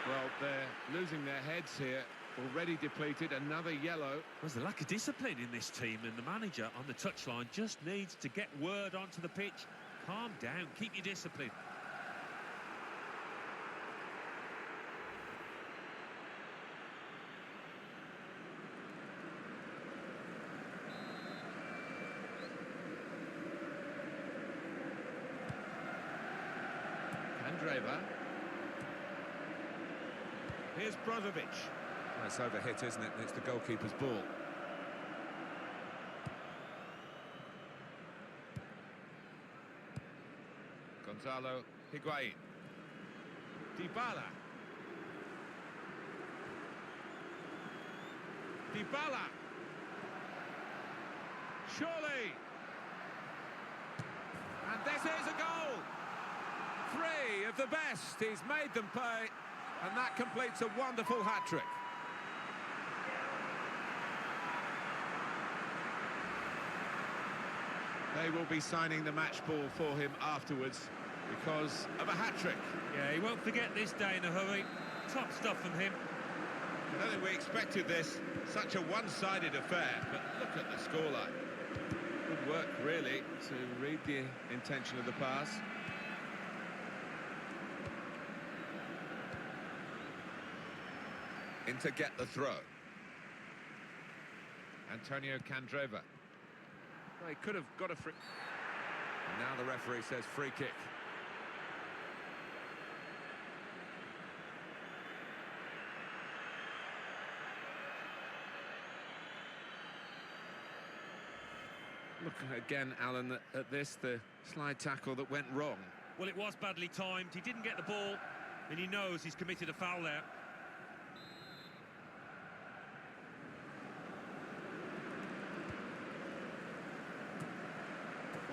Well, they're losing their heads here. Already depleted, another yellow. There's a lack of discipline in this team, and the manager on the touchline just needs to get word onto the pitch. Calm down, keep your discipline. Candreva. Here's Brozovic. Well, it's overhit, isn't it? It's the goalkeeper's ball. Gonzalo Higuain. Dybala. Dybala. Surely. And this is a goal! Three of the best. He's made them pay. And that completes a wonderful hat-trick. They will be signing the match ball for him afterwards because of a hat-trick. Yeah, he won't forget this day in a hurry. Top stuff from him. I don't think we expected this, such a one-sided affair, but look at the scoreline. Good work, really, to read the intention of the pass. In to get the throw. Antonio Candreva. Well, he could have got a free... And now the referee says free kick. Look again, Alan, at this, the slide tackle that went wrong. Well, it was badly timed. He didn't get the ball, and he knows he's committed a foul there.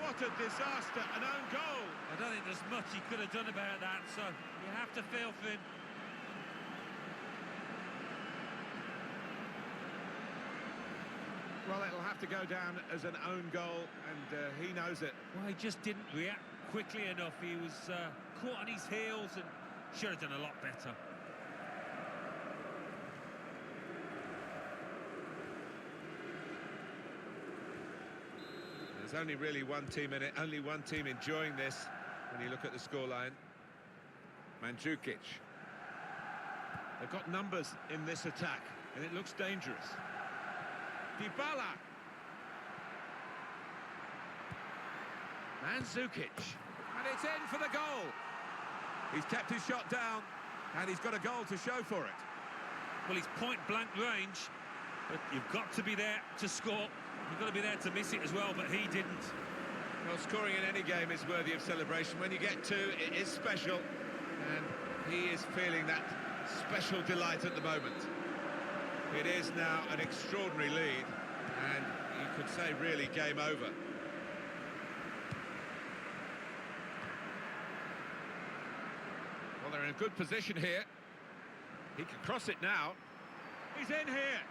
What a disaster, an own goal. I don't think there's much he could have done about that, so you have to feel for him. Well, it'll have to go down as an own goal, and he knows it. Well, he just didn't react quickly enough. He was caught on his heels and should have done a lot better. There's only really one team in it, only one team enjoying this when you look at the scoreline. Mandzukic. They've got numbers in this attack, and it looks dangerous. Dybala. Mandzukic. And it's in for the goal. He's kept his shot down, and he's got a goal to show for it. Well, he's point-blank range, but you've got to be there to score. You've got to be there to miss it as well, but he didn't. Well, scoring in any game is worthy of celebration. When you get two, it is special, and he is feeling that special delight at the moment. It is now an extraordinary lead, and you could say really game over. Well, they're in a good position here. He can cross it now. He's in here.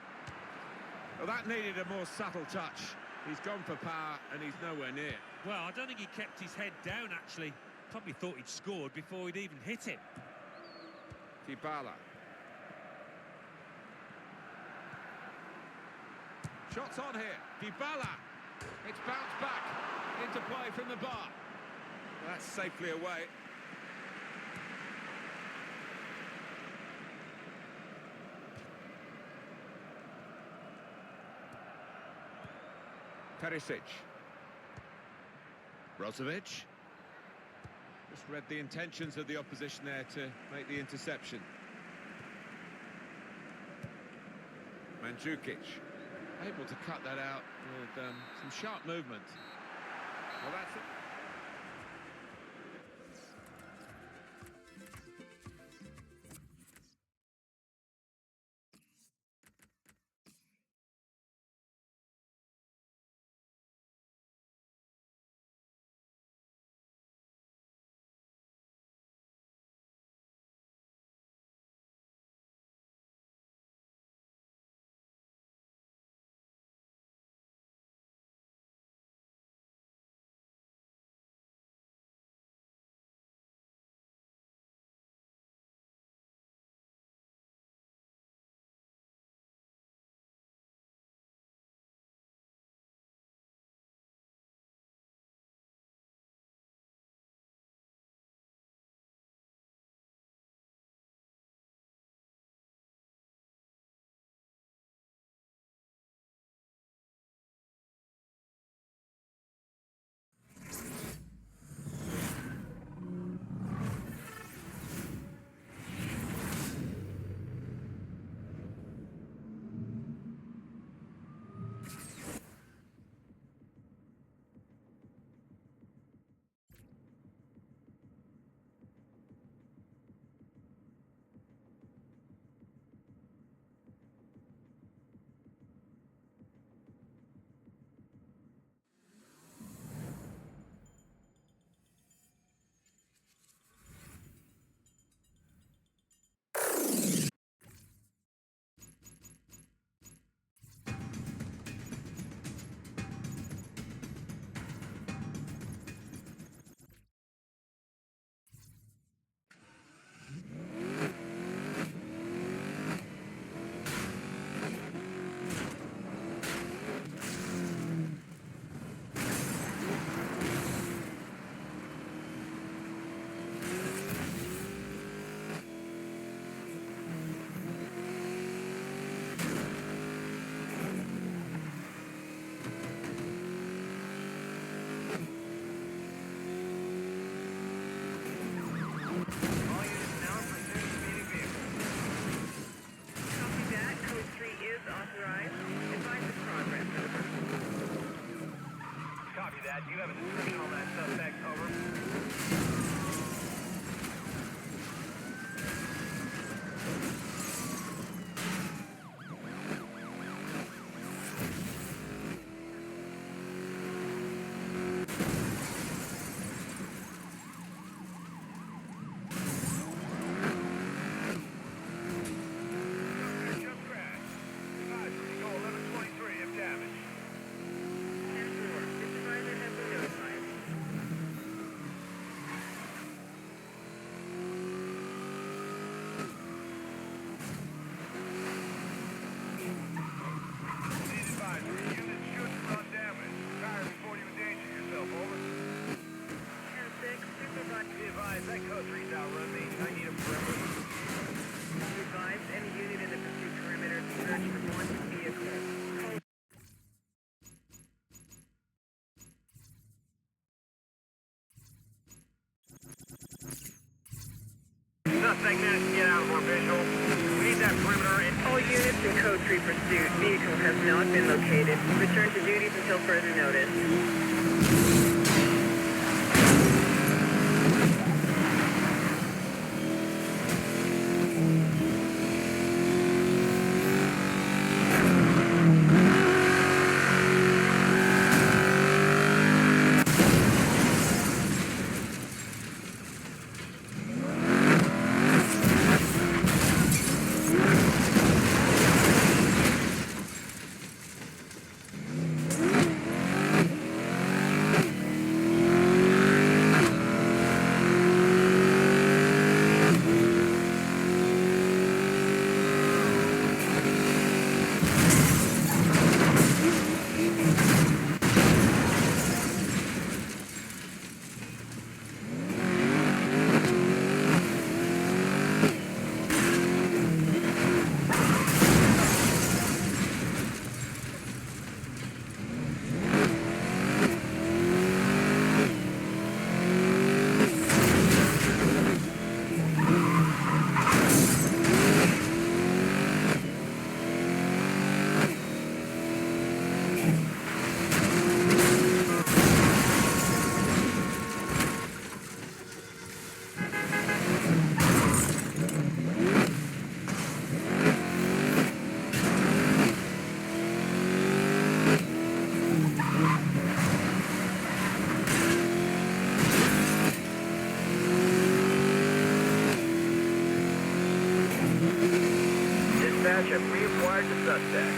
Well, that needed a more subtle touch. He's gone for power, and he's nowhere near. Well, I don't think he kept his head down, actually. Probably thought he'd scored before he'd even hit it. Dybala. Shots on here. Dybala. It's bounced back into play from the bar. That's safely away. Perisic. Brozovic. Just read the intentions of the opposition there to make the interception. Mandzukic. Able to cut that out with some sharp movement. Well, that's it. Do you have a description on that suspect? Over. Suspect code 3's out, run me. I need a perimeter. Be advised, any unit in the pursuit perimeter, search for one vehicle. Suspect managed to get out of our visual. We need that perimeter and All units in code 3 pursuit. Vehicle has not been located. Return to duties until further notice. dispatch have reacquired the suspect.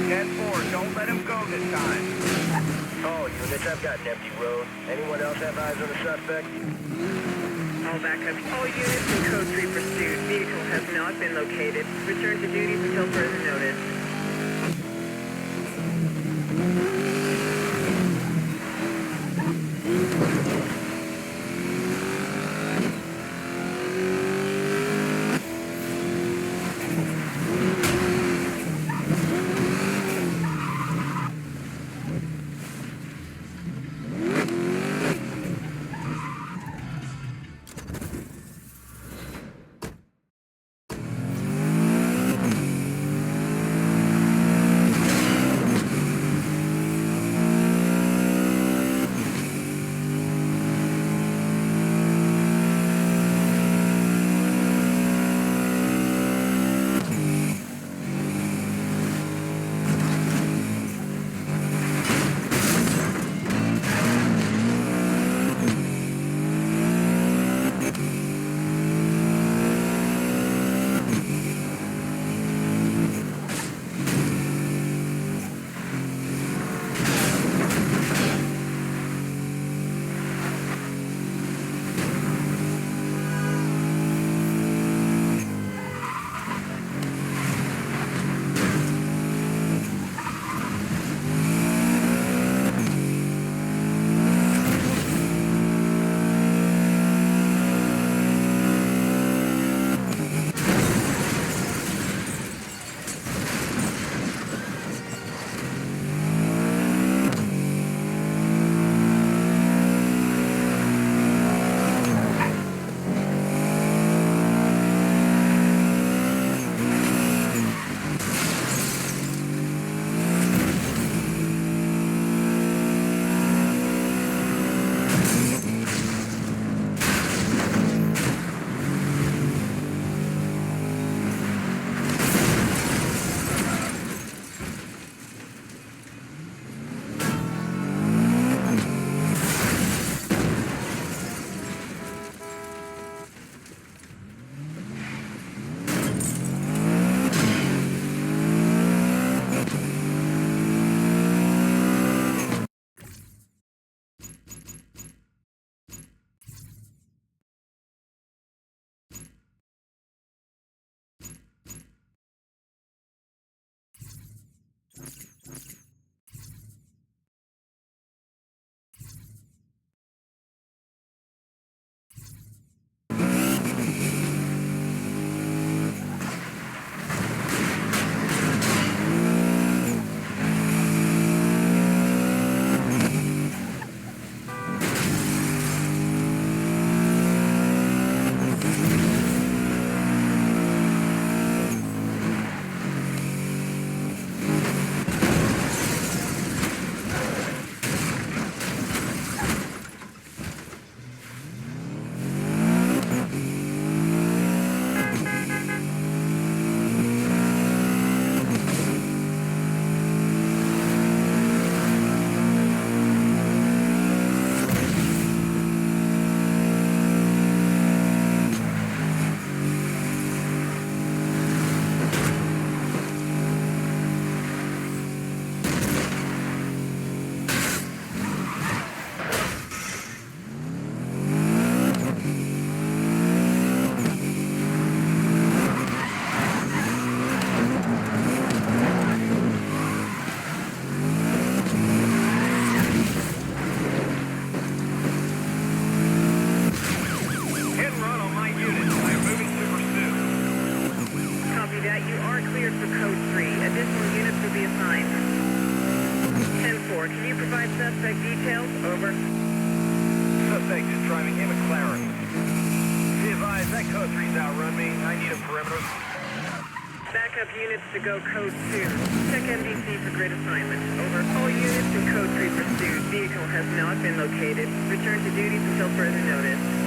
10-4, don't let him go this time. All units, I've got an empty road. Anyone else have eyes on the suspect? All backup. All units in code 3 pursuit. Vehicle has not been located. Return to duties until further notice. you provide suspect details? Over. Suspect is driving a McLaren. Be advised, that code 3's outrun me. I need a perimeter. Backup units to go code 2. Check MDC for grid assignment. Over. All units in code 3 pursuit. Vehicle has not been located. Return to duties until further notice.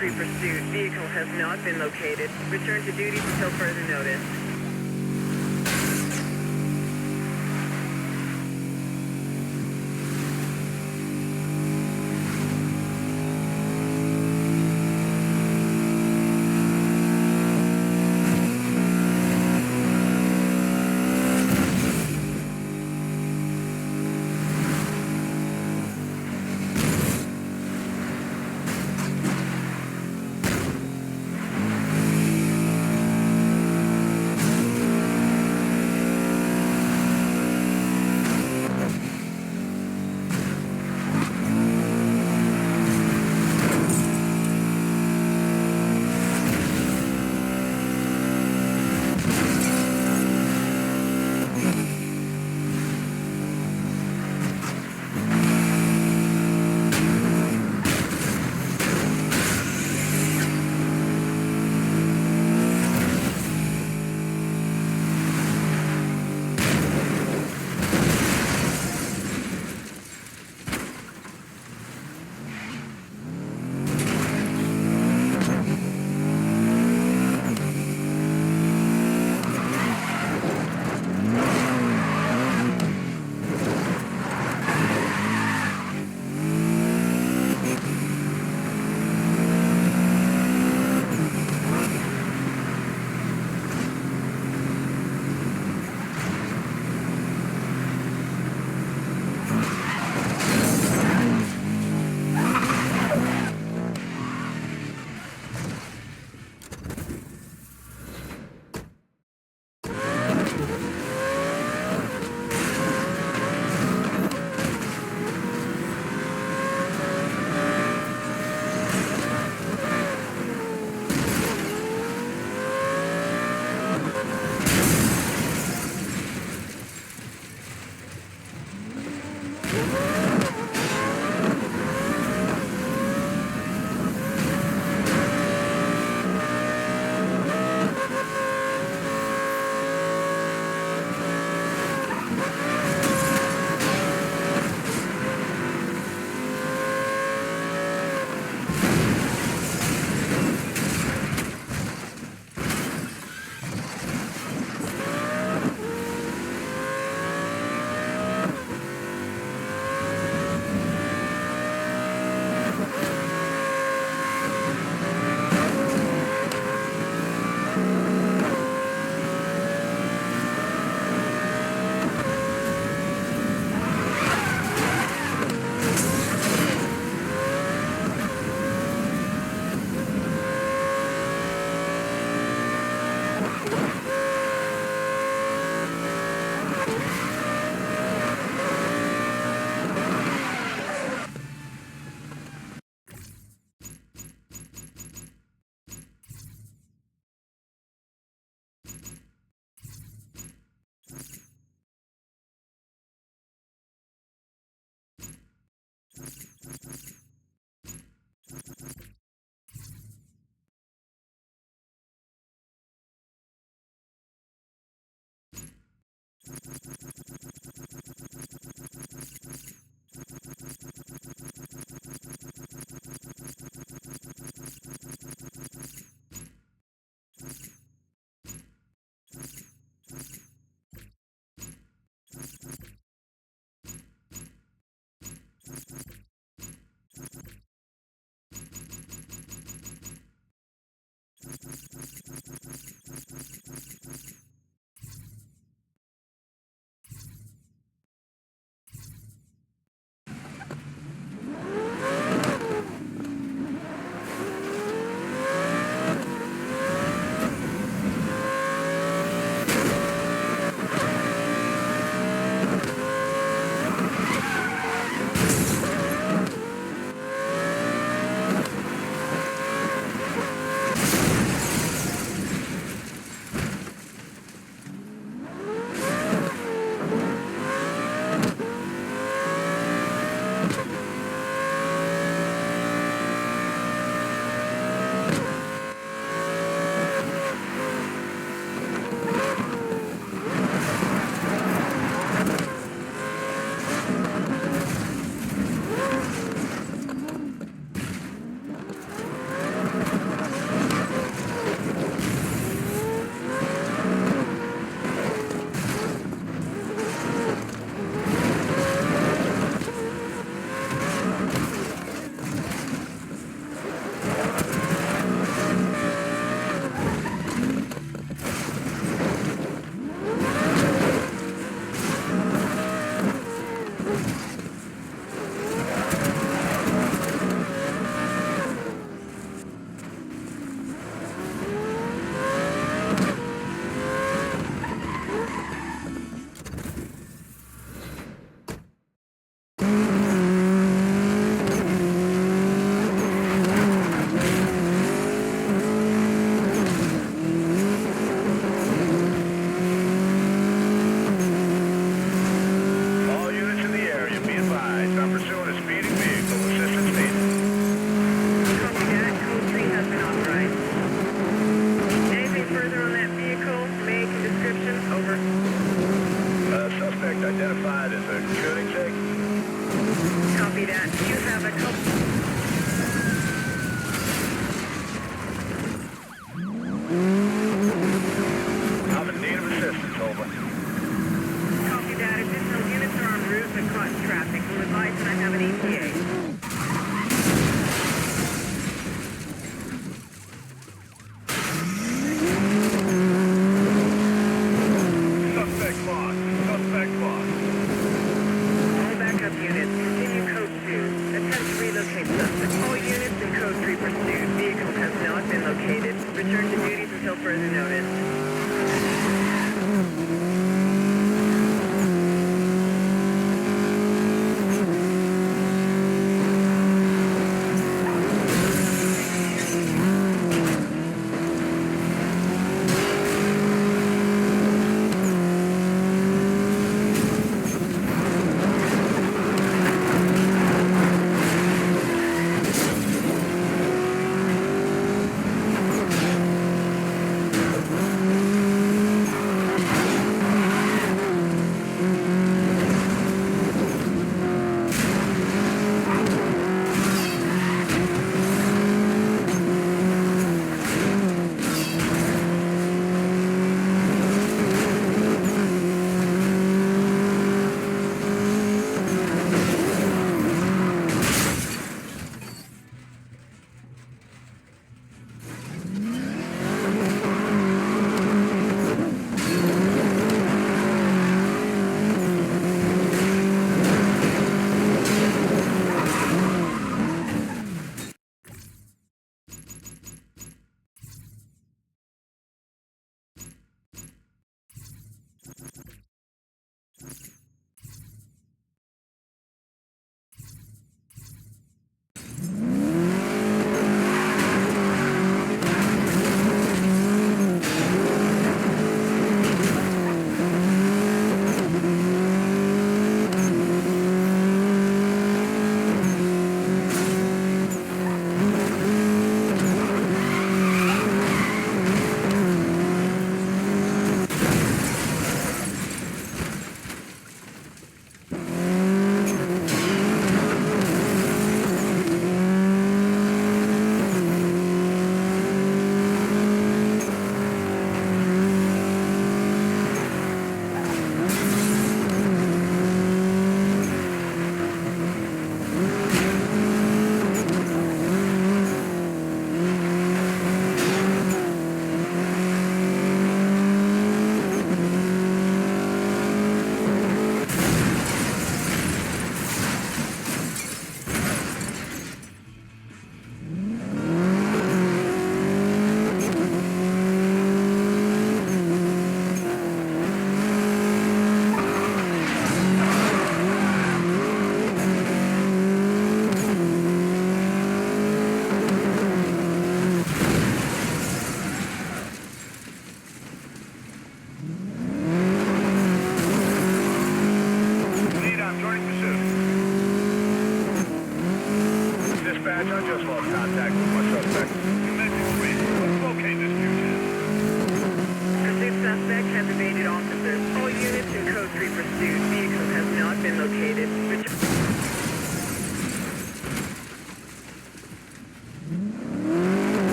Pursuit. Vehicle has not been located. Return to duties until further notice.